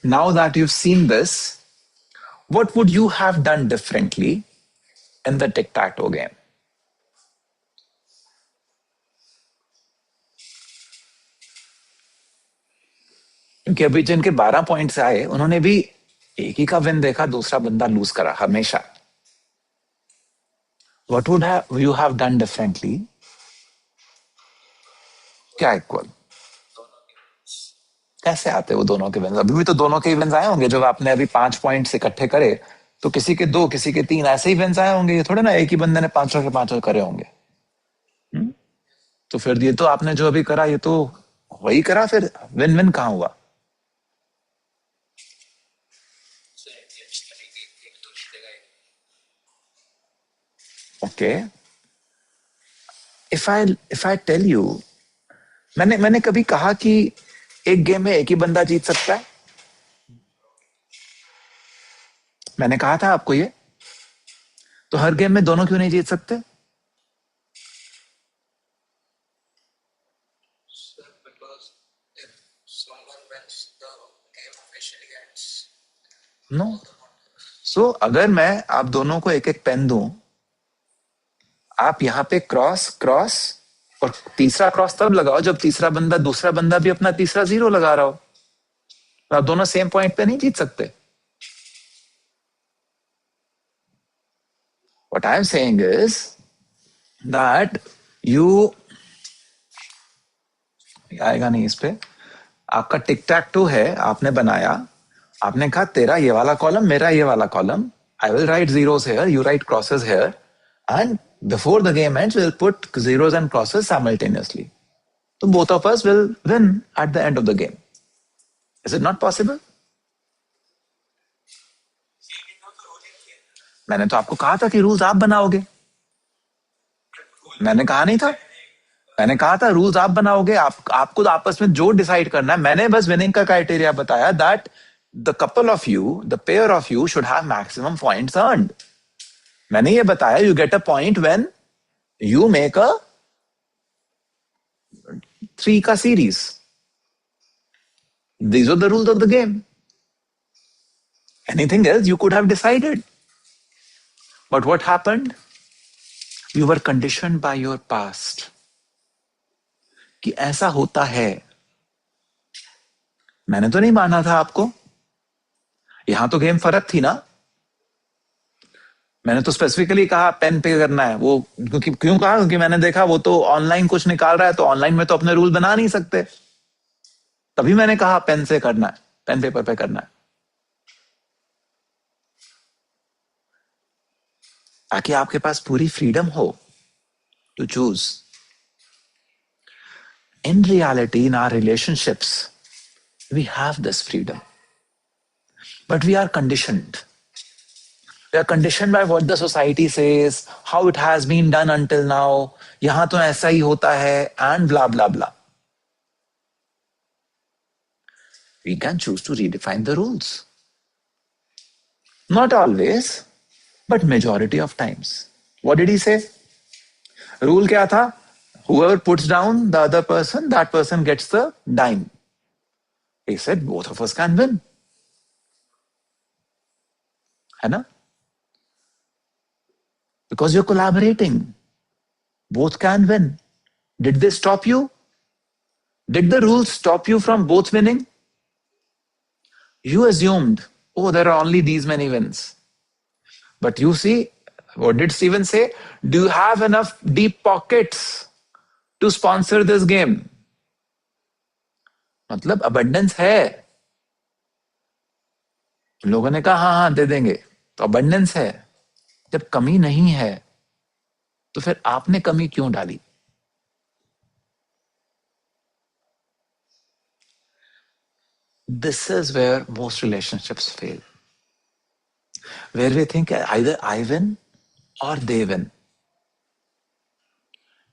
now that you've seen this, what would you have done differently in the tic-tac-toe game? क्योंकि अभी जिनके 12 पॉइंट्स आए, उन्होंने भी एक ही का विन देखा, दूसरा बंदा लूज करा हमेशा. What would you have done differently? क्या इक्वल? कैसे आते वो दोनों के विन्स? अभी भी तो दोनों के विन्स आए होंगे जब आपने अभी 5 पॉइंट्स इकट्ठे करे, तो किसी के 2 किसी के 3 ऐसे ही विन्स आए होंगे। ये थोड़े ना एक ही बंदे ने 500 के 500 करे होंगे। तो फिर ये तो आपने जो अभी करा ये तो वही करा, फिर विन विन कहाँ हुआ? So intentionally एक तो जीतेगा एक. Okay, if I tell you, मैंने कभी कहा कि एक गेम में एक ही बंदा जीत सकता है? मैंने कहा था आपको ये? तो हर गेम में दोनों क्यों नहीं जीत सकते? Sir, because if someone wins, the game officially ends. No. So अगर मैं आप दोनों को एक एक पेन दूं, आप यहां पे क्रॉस क्रॉस और तीसरा क्रॉस तब लगाओ जब दूसरा बंदा भी अपना तीसरा 0 लगा रहा हो। तो आप दोनों सेम पॉइंट पे नहीं जीत सकते। What I'm saying is that you, आएगा नहीं इस पे। आपका टिक टैक टू है, आपने बनाया, आपने कहा तेरा ये वाला कॉलम, मेरा ये वाला column, I will write zeros here, you write crosses here, and before the game ends we'll put zeros and crosses simultaneously, so both of us will win at the end of the game. Is it not possible? मैंने तो आपको कहा था कि rules आप बनाओगे। मैंने कहा नहीं था? मैंने कहा था रूल्स आप बनाओगे, आपको आपस में जो डिसाइड करना है। मैंने बस विनिंग का क्राइटेरिया बताया that the couple of you, the pair of you should have maximum points earned. मैंने ये बताया you get a point when you make a 3 का series. These are the rules of the game. Anything else you could have decided, but what happened? You were conditioned by your past कि ऐसा होता है। मैंने तो नहीं माना था आपको। यहां तो गेम फर्क थी ना। मैंने तो स्पेसिफिकली कहा पेन पे करना है वो, क्योंकि क्यों कहा? क्योंकि मैंने देखा वो तो ऑनलाइन कुछ निकाल रहा है, तो ऑनलाइन में तो अपने रूल बना नहीं सकते, तभी मैंने कहा पेन से करना है, पेन पेपर पे करना है, ताकि आपके पास पूरी फ्रीडम हो to choose. In reality, in our relationships, we have this freedom, but we are conditioned. We are conditioned by what the society says, how it has been done until now. यहां तो ऐसा ही होता है, and blah blah blah. We can choose to redefine the rules. Not always, but majority of times. What did he say? Rule क्या था? Whoever puts down the other person, that person gets the dime. He said both of us can win. है ना? Because you're collaborating. Both can win. Did they stop you? Did the rules stop you from both winning? You assumed, oh, there are only these many wins. But you see, what did Steven say? Do you have enough deep pockets to sponsor this game? मतलब abundance है। लोगों ने कहा हाँ हाँ दे देंगे, तो abundance है। जब कमी नहीं है तो फिर आपने कमी क्यों डाली? This is where most relationships fail, where we think either I win or they win.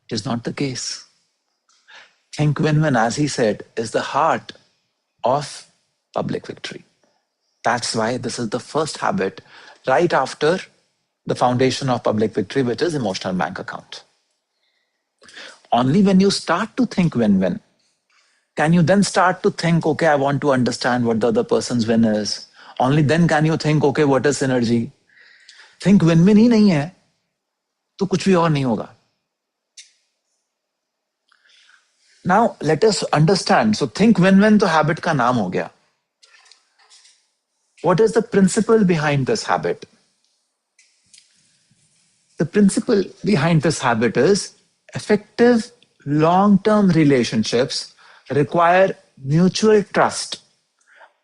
It is not the case. Think win-win, as he said, is the heart of public victory. That's why this is the first habit right after the foundation of public victory, which is emotional bank account. Only when you start to think win-win, can you then start to think, okay, I want to understand what the other person's win is. Only then can you think, okay, what is synergy? Think win-win ही नहीं है, तो कुछ भी और नहीं होगा. Now, let us understand. So, think win-win तो habit का नाम हो गया. What is the principle behind this habit? The principle behind this habit is effective long-term relationships require mutual trust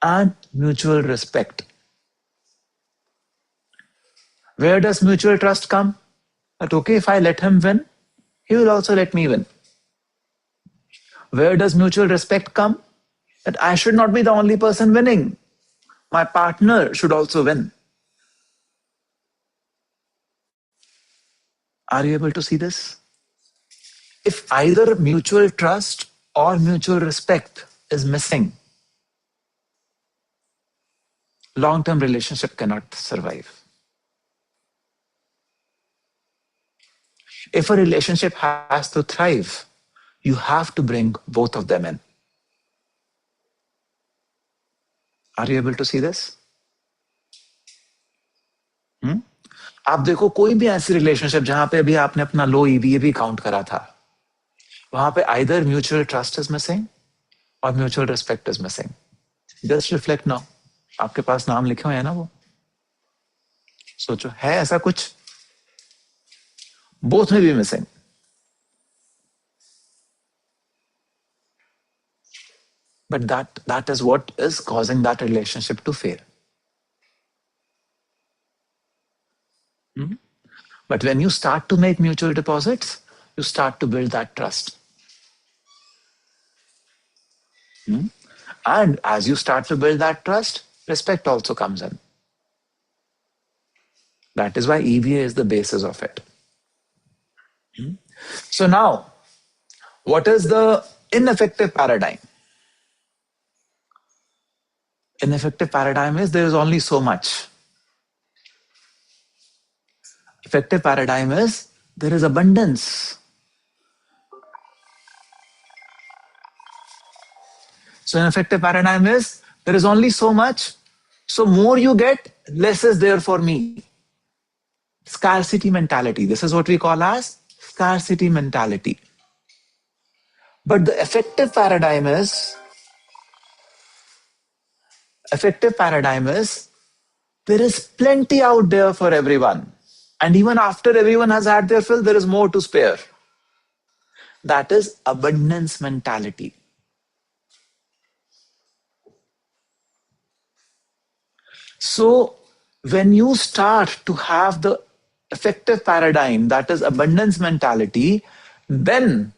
and mutual respect. Where does mutual trust come? That okay, if I let him win, he will also let me win. Where does mutual respect come? That I should not be the only person winning. My partner should also win. Are you able to see this? If either mutual trust or mutual respect is missing, long-term relationship cannot survive. If a relationship has to thrive, you have to bring both of them in. Are you able to see this? आप देखो कोई भी ऐसी relationship जहां पे अभी आपने अपना लो ईवीए भी काउंट करा था, वहां पे either mutual trust is missing और mutual respect is missing. Just reflect now. आपके पास नाम लिखे हुए हैं ना, वो सोचो है ऐसा कुछ? बोथ में भी missing. But that is what is causing that relationship to fail. But when you start to make mutual deposits, you start to build that trust. And as you start to build that trust, respect also comes in. That is why EVA is the basis of it. So now, what is the ineffective paradigm? Ineffective paradigm is there is only so much. Effective paradigm is there is abundance. So an effective paradigm is there is only so much, so more you get, less is there for me. Scarcity mentality. This is what we call as scarcity mentality. But the effective paradigm is there is plenty out there for everyone. And even after everyone has had their fill, there is more to spare. That is abundance mentality. So when you start to have the effective paradigm, that is abundance mentality, then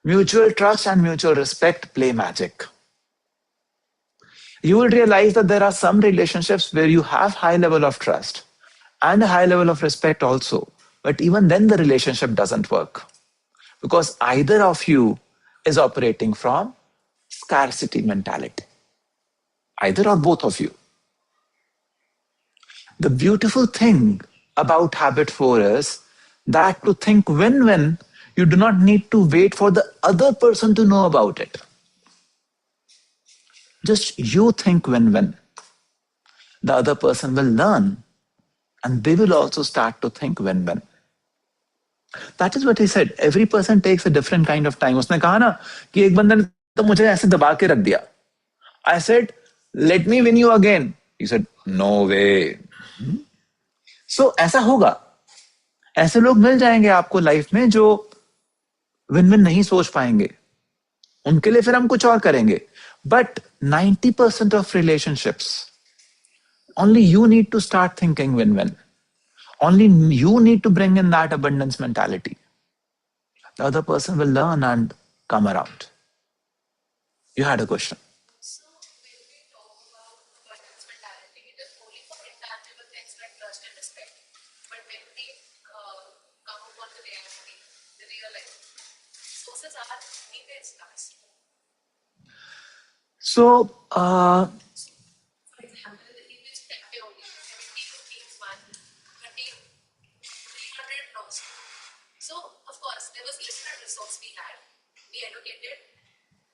mutual trust and mutual respect play magic. You will realize that there are some relationships where you have high level of trust and a high level of respect also. But even then the relationship doesn't work because either of you is operating from scarcity mentality. Either or both of you. The beautiful thing about habit 4 is that to think win-win, you do not need to wait for the other person to know about it. Just you think win-win. The other person will learn and they will also start to think win-win. That is what he said. Every person takes a different kind of time. उसने कहा ना कि एक बंदे ने तो मुझे ऐसे दबा के रख दिया. I said, let me win you again. He said, no way. So ऐसा होगा. ऐसे लोग मिल जाएंगे आपको लाइफ में जो विन विन नहीं सोच पाएंगे. उनके लिए फिर हम कुछ और करेंगे. But 90% of relationships, only you need to start thinking win-win. Only you need to bring in that abundance mentality. The other person will learn and come around. You had a question. So when we talk about abundance mentality, it is only for intangible things like trust and respect. But when we come upon the reality, the real life, sources are needed scarce. So, For example, in this cafe only, 70 rupees one, 30, 300 lost. So, of course, there was limited resource we had. We allocated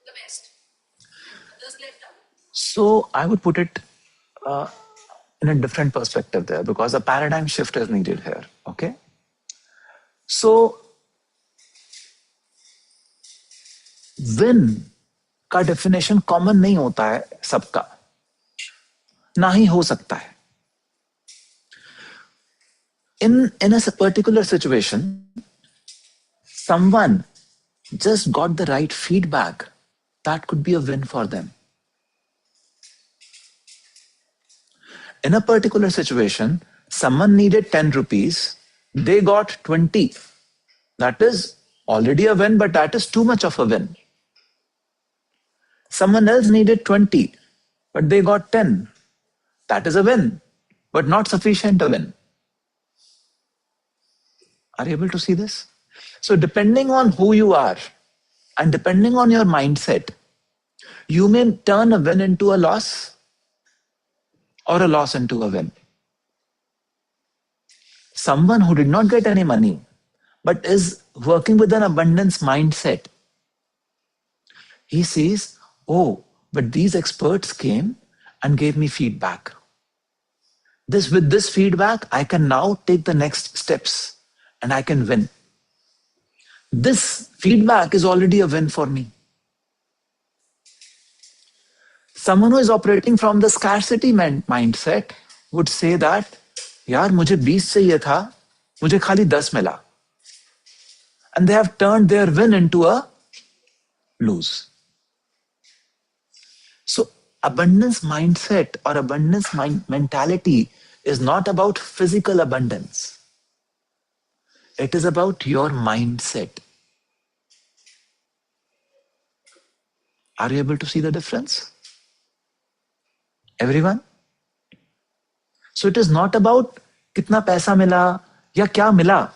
the best. Others left out. so I would put it in a different perspective there because a paradigm shift is needed here. Okay. So, win का definition common नहीं होता है सबका, ना ही हो सकता है. In a particular situation, someone just got the right feedback that could be a win for them. In a particular situation, someone needed 10 rupees, they got 20. That is already a win, but that is too much of a win. Someone else needed 20, but they got 10. That is a win, but not sufficient a win. Are you able to see this? So depending on who you are and depending on your mindset, you may turn a win into a loss or a loss into a win. Someone who did not get any money but is working with an abundance mindset, he says, oh, but these experts came and gave me feedback. With this feedback, I can now take the next steps and I can win. This feedback is already a win for me. Someone who is operating from the scarcity mindset would say that, यार मुझे 20 चाहिए था, मुझे खाली 10 मिला. And they have turned their win into a lose. So abundance mindset or abundance mentality is not about physical abundance. It is about your mindset. Are you able to see the difference? Everyone? So it is not about kitna paisa mila ya kya mila.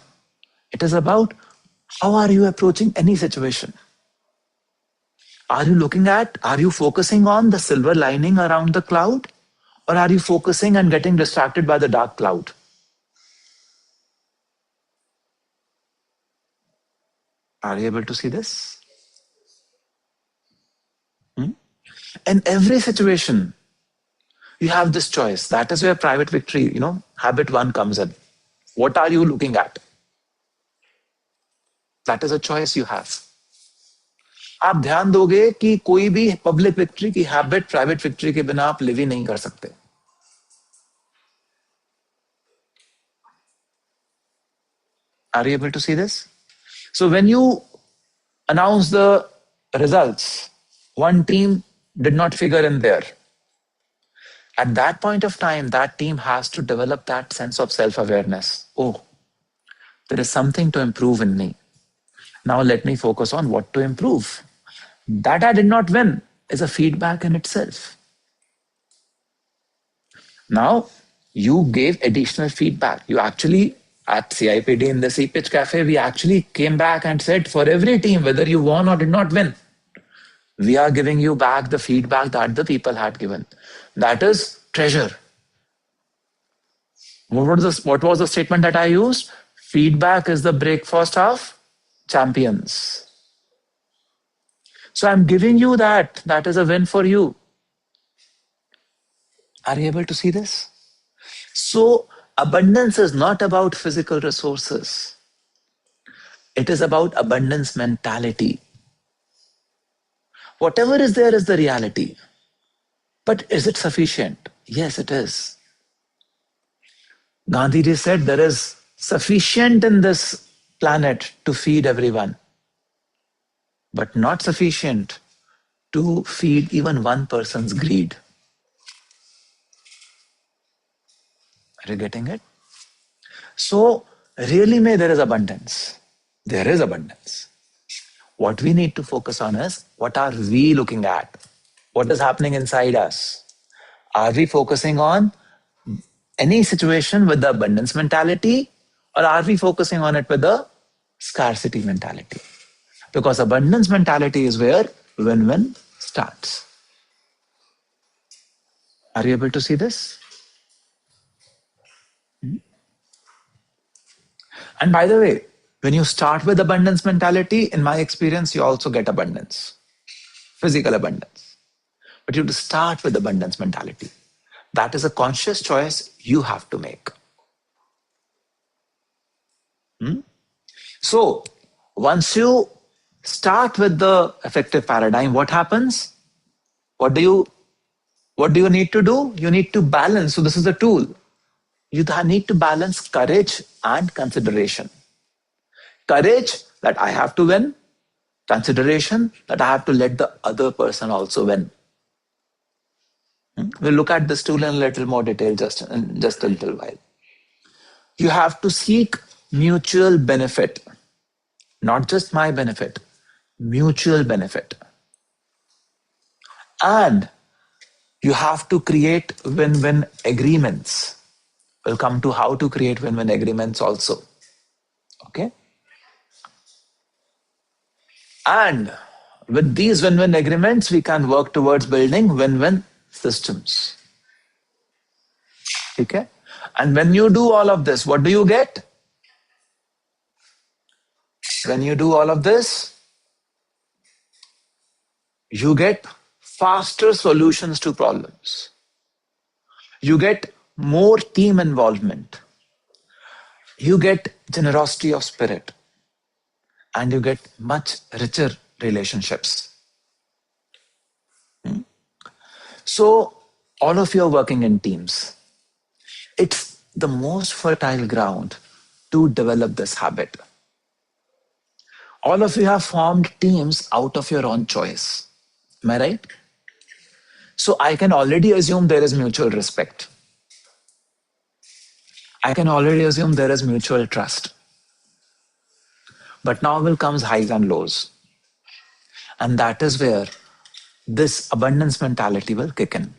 It is about how are you approaching any situation. Are you focusing on the silver lining around the cloud? Or are you focusing and getting distracted by the dark cloud? Are you able to see this? In every situation, you have this choice. That is where private victory, habit 1 comes in. What are you looking at? That is a choice you have. आप ध्यान दोगे कि कोई भी public victory की habit private victory के बिना आप लिव ही नहीं कर सकते. Are you able to see this? So when you announce the results, one team did not figure in there. At that point of time, that team has to develop that sense of self-awareness. Oh, there is something to improve in me. Now let me focus on what to improve. That I did not win is a feedback in itself. Now, you gave additional feedback. You actually, at CIPD in the C-Pitch Cafe, we actually came back and said, for every team, whether you won or did not win, we are giving you back the feedback that the people had given. That is treasure. What was the statement that I used? Feedback is the breakfast of champions. So I'm giving you that. That is a win for you. Are you able to see this? So abundance is not about physical resources. It is about abundance mentality. Whatever is there is the reality. But is it sufficient? Yes, it is. Gandhiji said there is sufficient in this planet to feed everyone, but not sufficient to feed even one person's greed. Are you getting it? So, really, there is abundance. There is abundance. What we need to focus on is, what are we looking at? What is happening inside us? Are we focusing on any situation with the abundance mentality, or are we focusing on it with the scarcity mentality? Because abundance mentality is where win-win starts. Are you able to see this? And by the way, when you start with abundance mentality, in my experience, you also get abundance, physical abundance. But you have to start with abundance mentality. That is a conscious choice you have to make. So, once you start with the effective paradigm, what happens? What do you need to do? You need to balance. So this is the tool. You need to balance courage and consideration. Courage that I have to win, Consideration that I have to let the other person also win. We'll look at this tool in a little more detail in just a little while. You have to seek mutual benefit, not just my benefit, mutual benefit. And you have to create win-win agreements. We'll come to how to create win-win agreements also. Okay? And with these win-win agreements, we can work towards building win-win systems. Okay? And when you do all of this, what do you get? When you do all of this, you get faster solutions to problems. You get more team involvement. You get generosity of spirit. And you get much richer relationships. So, all of you are working in teams. It's the most fertile ground to develop this habit. All of you have formed teams out of your own choice. Am I right? So I can already assume there is mutual respect. I can already assume there is mutual trust. But now will comes highs and lows. And that is where this abundance mentality will kick in.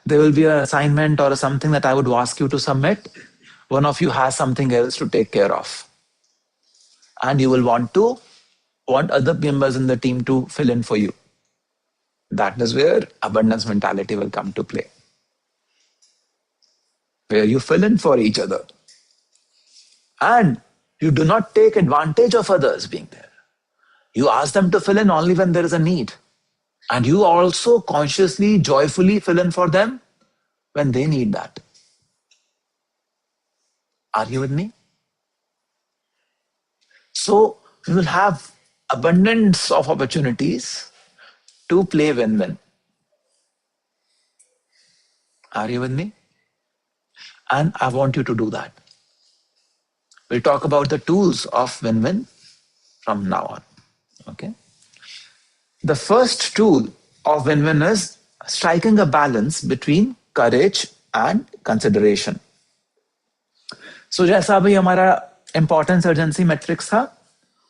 There will be an assignment or something that I would ask you to submit. One of you has something else to take care of. And you will want other members in the team to fill in for you. That is where abundance mentality will come to play. Where you fill in for each other. And you do not take advantage of others being there. You ask them to fill in only when there is a need. And you also consciously, joyfully fill in for them when they need that. Are you with me? So we will have abundance of opportunities to play win-win. Are you with me? And I want you to do that. We'll talk about the tools of win-win from now on. Okay. The first tool of win-win is striking a balance between courage and consideration. So जैसा अभी हमारा importance urgency matrix था,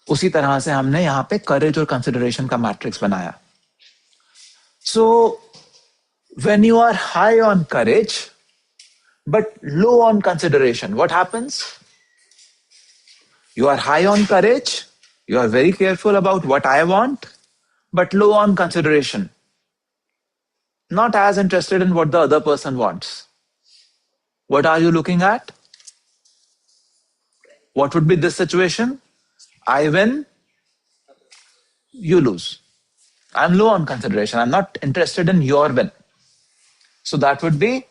उसी तरह से हमने यहाँ पे करेज और कंसिडरेशन का मैट्रिक्स बनाया. So when you are high on courage but low on consideration, what happens? You are high on courage, you are very careful about what I want, but low on consideration. Not as interested in what the other person wants. What are you looking at? What would be this situation? I win, you lose. I'm low on consideration. I'm not interested in your win. So that would be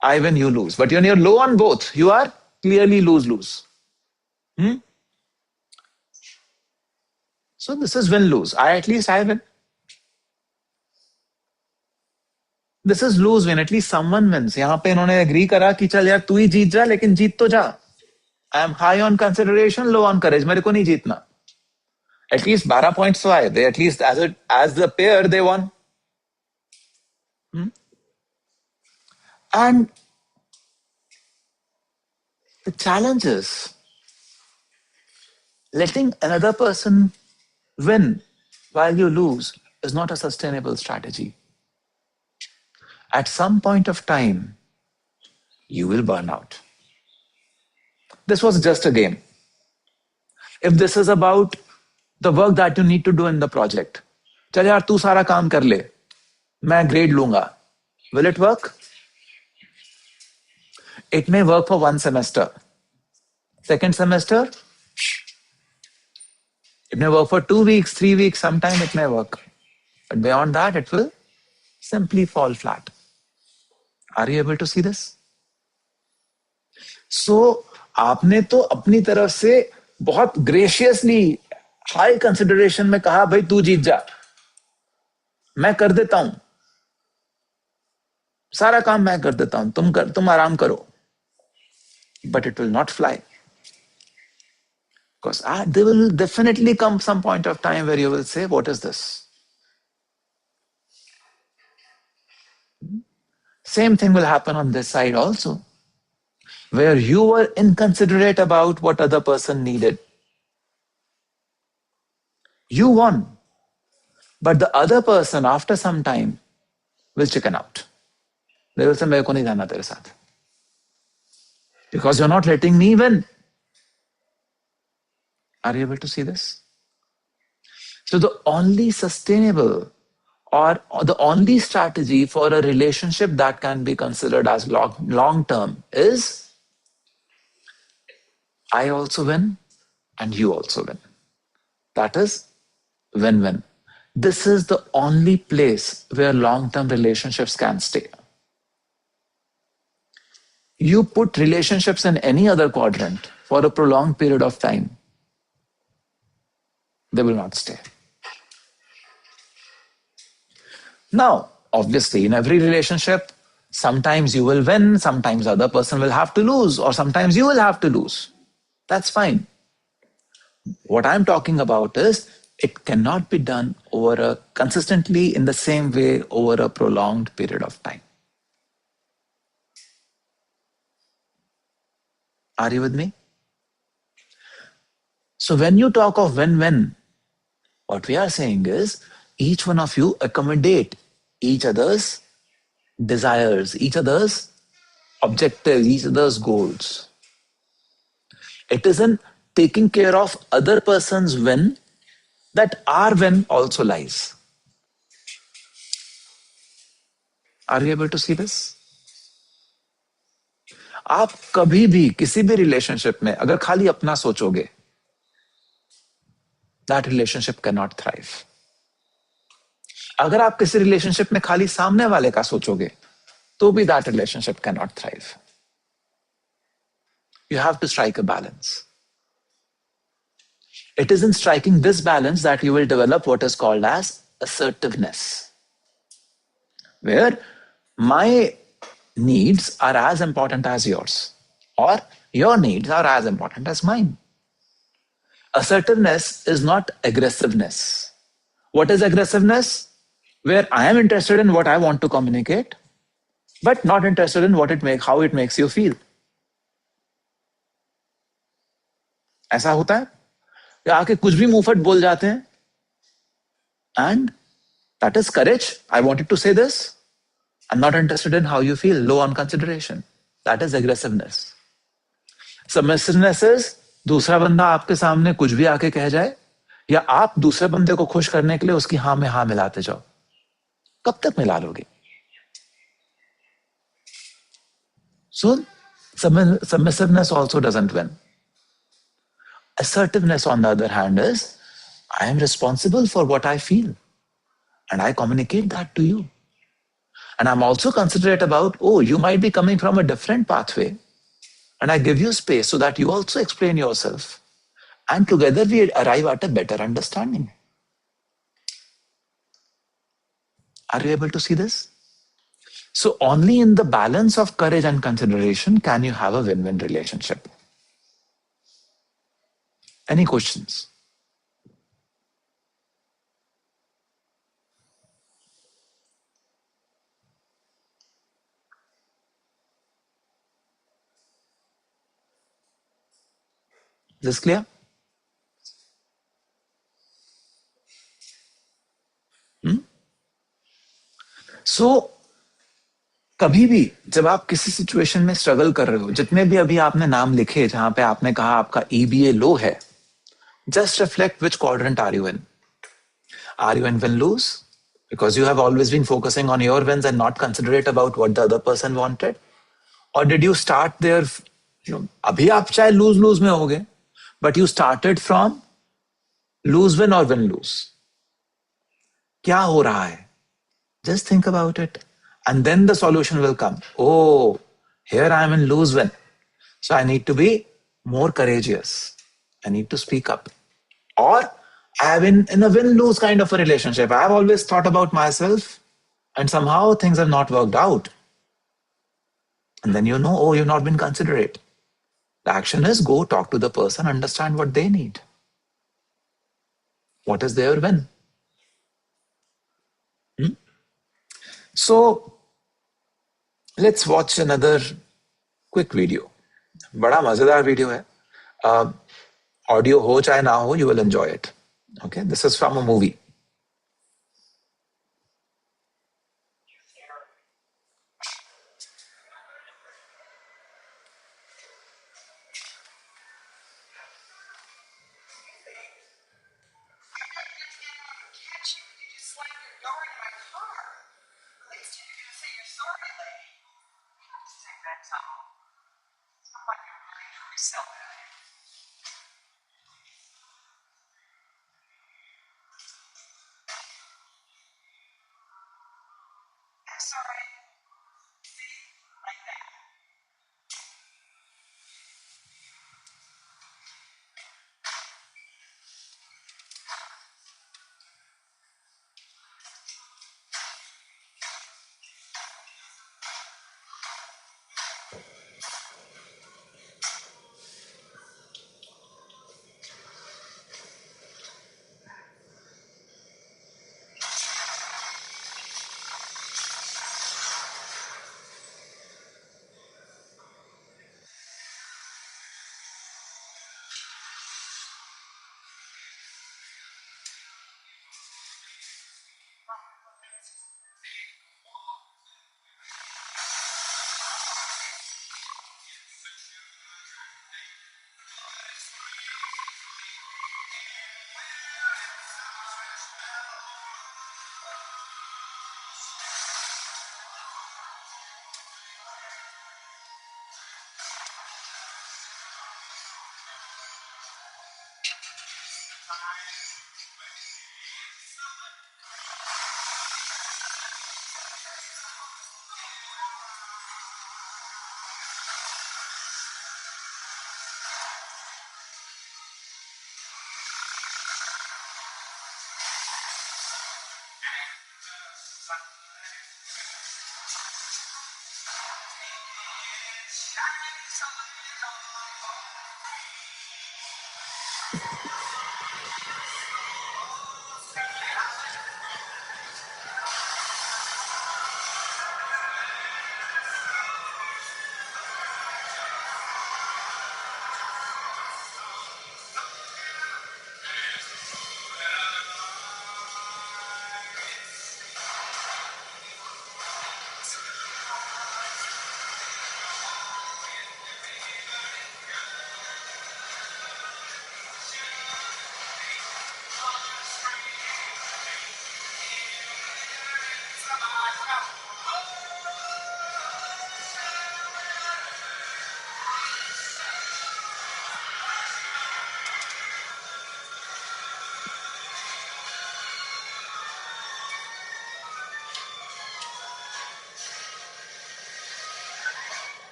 I win, you lose. But when you're low on both, you are clearly lose-lose. So this is win-lose. At least I win. This is lose-win. At least someone wins. यहाँ पे इन्होंने agree करा कि चल यार तू ही जीत जा, लेकिन जीत तो जा. I am high on consideration, low on courage. मेरे को नहीं जीतना. At least 12 points तो आए. They at least as the pair they won. And the challenge is letting another person win while you lose is not a sustainable strategy. At some point of time, you will burn out. This was just a game. If this is about the work that you need to do in the project, चल यार तू सारा काम कर ले, मैं grade लूंगा. Will it work? It may work for one semester. Second semester, it may work for 2 weeks, 3 weeks, sometime it may work. But beyond that, it will simply fall flat. Are you able to see this? So, आपने तो अपनी तरफ से बहुत graciously, high consideration में कहा भाई तू जीत जा, मैं कर देता हूं, सारा काम मैं कर देता हूं, तुम आराम करो. But it will not fly. Because there will definitely come some point of time where you will say, what is this? Same thing will happen on this side also, where you were inconsiderate about what other person needed. You won, but the other person after some time will chicken out. They will say, मेरे को नहीं जाना तेरे साथ. Because you're not letting me win. Are you able to see this? So the only sustainable or the only strategy for a relationship that can be considered as long term is I also win and you also win. That is win-win. This is the only place where long-term relationships can stay. You put relationships in any other quadrant for a prolonged period of time, they will not stay. Now, obviously, in every relationship, sometimes you will win, sometimes the other person will have to lose, or sometimes you will have to lose. That's fine. What I'm talking about is it cannot be done consistently in the same way over a prolonged period of time. Are you with me? So when you talk of win-win, what we are saying is each one of you accommodate each other's desires, each other's objectives, each other's goals. It is in taking care of other person's win that our win also lies. Are you able to see this? आप कभी भी किसी भी relationship में अगर खाली अपना सोचोगे, that relationship cannot thrive. अगर आप किसी रिलेशनशिप में खाली सामने वाले का सोचोगे, तो भी that relationship cannot thrive. You have to strike a balance. It is in striking this balance that you will develop what is called as assertiveness, where my needs are as important as yours, or your needs are as important as mine. Assertiveness is not aggressiveness. What is aggressiveness? Where I am interested in what I want to communicate, but not interested in how it makes you feel. ऐसा होता है या आके कुछ भी मुंहफट बोल जाते हैं, and that is courage. I wanted to say this. I'm not interested in how you feel. Low on consideration. That is aggressiveness. Submissiveness is दूसरा बंदा आपके सामने कुछ भी आके कह जाए या आप दूसरे बंदे को खुश करने के लिए उसकी हाँ में हाँ मिलाते जाओ. कब तक मिला लोगे? So submissiveness also doesn't win. Assertiveness, on the other hand, is I am responsible for what I feel and I communicate that to you. And I'm also considerate about, you might be coming from a different pathway, and I give you space so that you also explain yourself. And together we arrive at a better understanding. Are you able to see this? So only in the balance of courage and consideration can you have a win-win relationship. Any questions? Is this clear? So, कभी भी जब आप किसी situation में struggle कर रहे हो, जितने भी अभी आपने नाम लिखे जहां पे आपने कहा आपका EBA लो है, just reflect which quadrant are you in. Are you in win-lose? Because you have always been focusing on your wins and not considerate about what the other person wanted? Or did you start there, अभी आप चाहे lose-lose में होगे, but you started from lose-win or win-lose? क्या हो रहा है? Just think about it. And then the solution will come. Here I am in lose-win. So I need to be more courageous. I need to speak up. Or I have been in a win-lose kind of a relationship. I have always thought about myself and somehow things have not worked out. And then you've not been considerate. The action is go talk to the person, understand what they need. What is their win? So let's watch another quick video. बड़ा मजेदार video है. Audio हो चाहे ना हो, you will enjoy it. Okay, this is from a movie.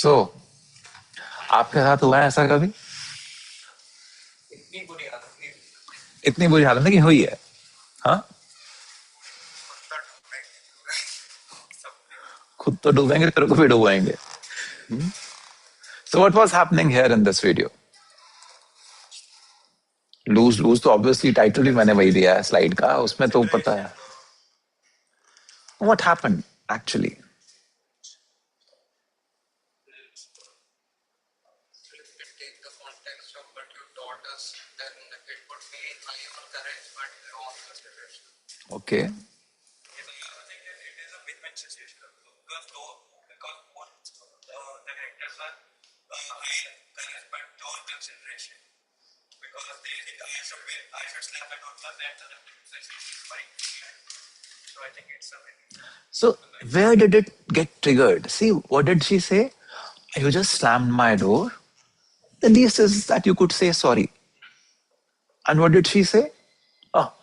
So, आपके साथ हुआ है ऐसा कभी? इतनी बुरी हालत है कि हुई है. हाँ, खुद तो डूबेंगे, तेरे को भी डूबेंगे. So what was happening here in this video? Lose तो ऑब्वियसली टाइटल भी मैंने वही दिया है स्लाइड का, उसमें तो पता है. What happened actually? If we take the context of what you taught us, then it would be high on courage but low on consideration. Okay. I think that it is a win-win situation because both the characters are high courage but low on consideration. Because they think I should win, I should slap a door first, and the conversation is fine. So I think it's a win. So where did it get triggered? See, what did she say? You just slammed my door. The least is that you could say sorry. And what did she say? Oh,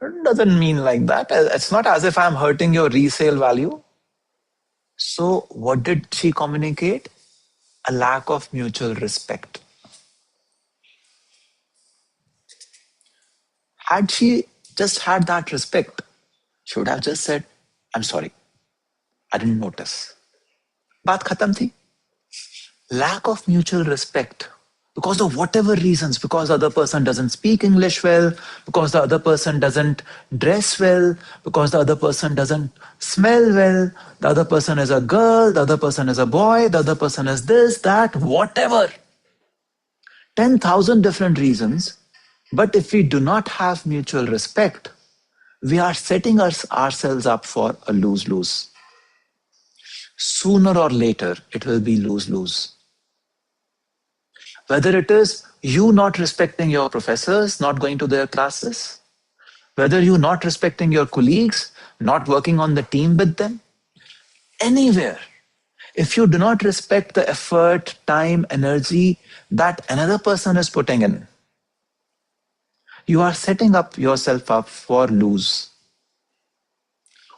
it doesn't mean like that. It's not as if I'm hurting your resale value. So what did she communicate? A lack of mutual respect. Had she just had that respect, she would have just said, I'm sorry. I didn't notice. बात खत्म थी. Lack of mutual respect because of whatever reasons, because the other person doesn't speak English well, because the other person doesn't dress well, because the other person doesn't smell well, the other person is a girl, the other person is a boy, the other person is this, that, whatever. 10,000 different reasons. But if we do not have mutual respect, we are setting ourselves up for a lose lose. Sooner or later, it will be lose lose. Whether it is you not respecting your professors, not going to their classes, whether you not respecting your colleagues, not working on the team with them, anywhere. If you do not respect the effort, time, energy that another person is putting in, you are setting up yourself up for lose.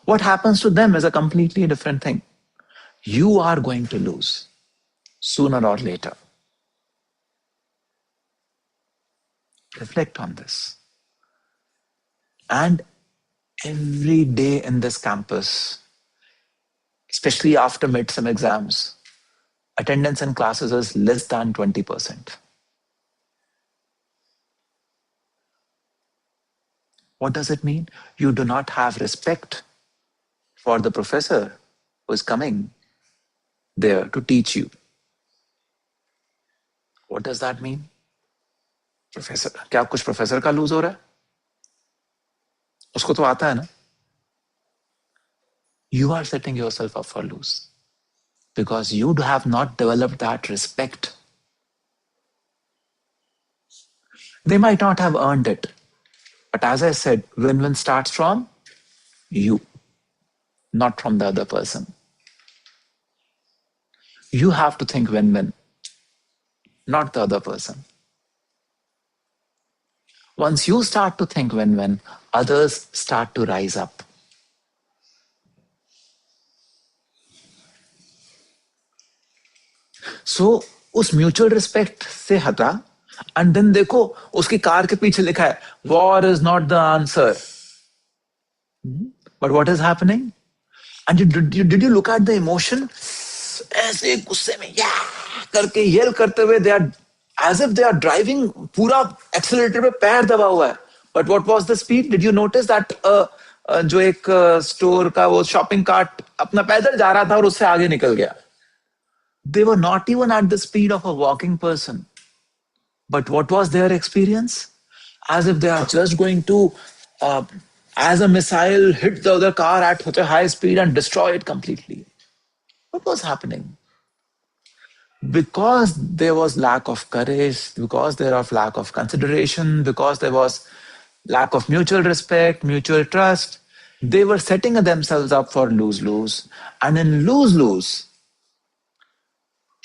What happens to them is a completely different thing. You are going to lose sooner or later. Reflect on this. And every day in this campus, especially after midterm exams, attendance in classes is less than 20%. What does it mean? You do not have respect for the professor who is coming there to teach you. What does that mean? Professor, क्या कुछ professor का loose हो रहा है? उसको तो आता है ना? You are setting yourself up for lose because you have not developed that respect. They might not have earned it. But as I said, win-win starts from you, not from the other person. You have to think win-win, not the other person. Once you start to think win-win, others start to rise up. So, उस mutual respect से हटा and then देखो उसकी car के पीछे लिखा है war is not the answer. But what is happening? And did you look at the emotion? ऐसे गुस्से में या करके येल करते हुए they are as if they are driving, पूरा एक्सेलरेटर पे पैर दबा हुआ है. But what was the speed? Did you notice that जो एक स्टोर का वो शॉपिंग कार्ट अपना पैदल जा रहा था और उससे आगे निकल गया. They were not even at the speed of a walking person. But what was their experience? As if they are just going to, as a missile, hit the other car at such a high speed and destroy it completely. What was happening? Because there was lack of courage, because there was lack of consideration, because there was lack of mutual respect, mutual trust, they were setting themselves up for lose-lose. And in lose-lose,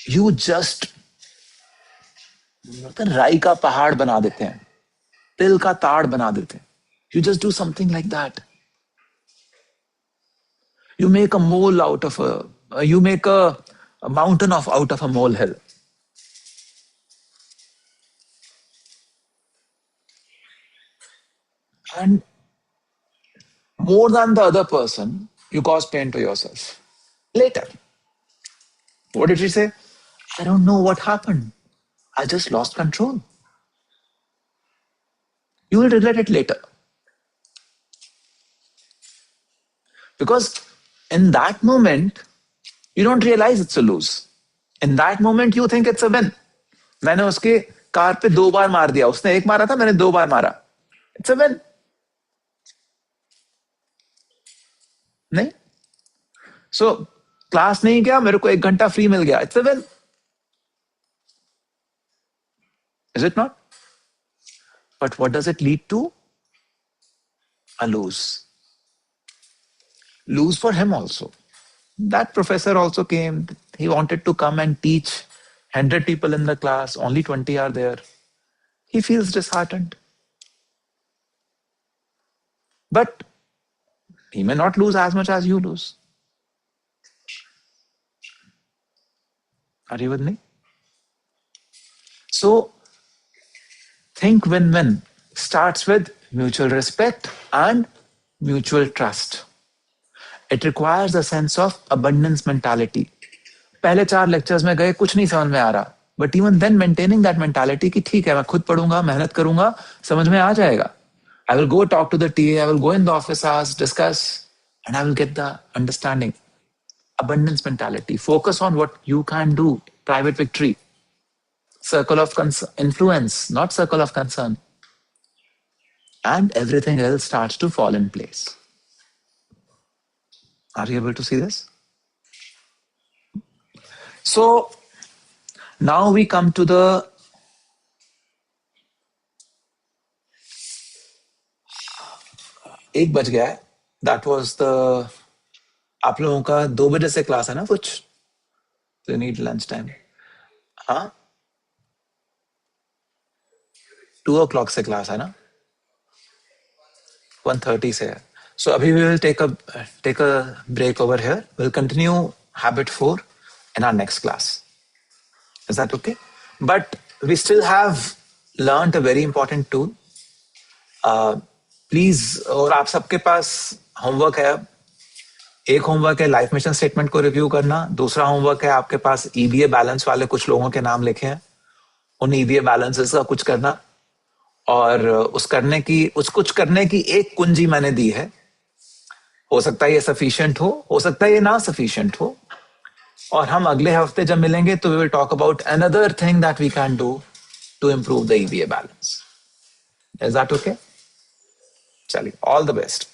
you just राई का पहाड़ बना देते हैं, तिल का ताड़ बना देते हैं. You just do something like that. You make a mole out of you make a mountain out of a molehill. And more than the other person, you cause pain to yourself. Later. What did she say? I don't know what happened. I just lost control. You will regret it later. Because in that moment, you don't realize it's a lose. In that moment, you think it's a win. मैंने उसके car पे 2 बार मार दिया. उसने 1 मारा था, मैंने 2 बार मारा. It's a win. नहीं? So, क्लास नहीं किया, मेरे को 1 घंटा फ्री मिल गया. It's a win. Is it not? But what does it lead to? A lose. Lose for him also. That professor also came. He wanted to come and teach 100 people in the class. Only 20 are there. He feels disheartened. But he may not lose as much as you lose. Are you with me? So, think win-win starts with mutual respect and mutual trust. It requires a sense of abundance mentality. पहले 4 lectures में गए, कुछ नहीं समझ में आ रहा, but even then maintaining that mentality कि ठीक है, मैं खुद पढ़ूंगा, मेहनत करूंगा, समझ में आ जाएगा. I will go talk to the TA, I will go in the office hours, discuss, and I will get the understanding. Abundance mentality. Focus on what you can do. Private victory. Circle of influence, not circle of concern. And everything else starts to fall in place. Are you able to see this? So now we come to the एक बज गया है. That was the आप लोगों का 2 बजे से class है ना कुछ? So you need lunch time. हाँ 2 o'clock से क्लास है ना? 1:30 से है. So abhi we will take a break over here. We'll continue habit 4 in our next class. Is that okay? But we still have learned a very important tool. Please, और आप सबके पास homework है. एक homework है life mission statement को review करना. दूसरा homework है आपके पास ईबीए बैलेंस वाले कुछ लोगों के नाम लिखे हैं, उन ईबीए बैलेंसेस का कुछ करना. और उस कुछ करने की एक कुंजी मैंने दी है. हो सकता है ये सफिशिएंट हो सकता है ये ना सफिशिएंट हो. और हम अगले हफ्ते जब मिलेंगे तो we will talk about another thing that we can do to improve the EBA balance. Is that okay? चलिए, ऑल द बेस्ट.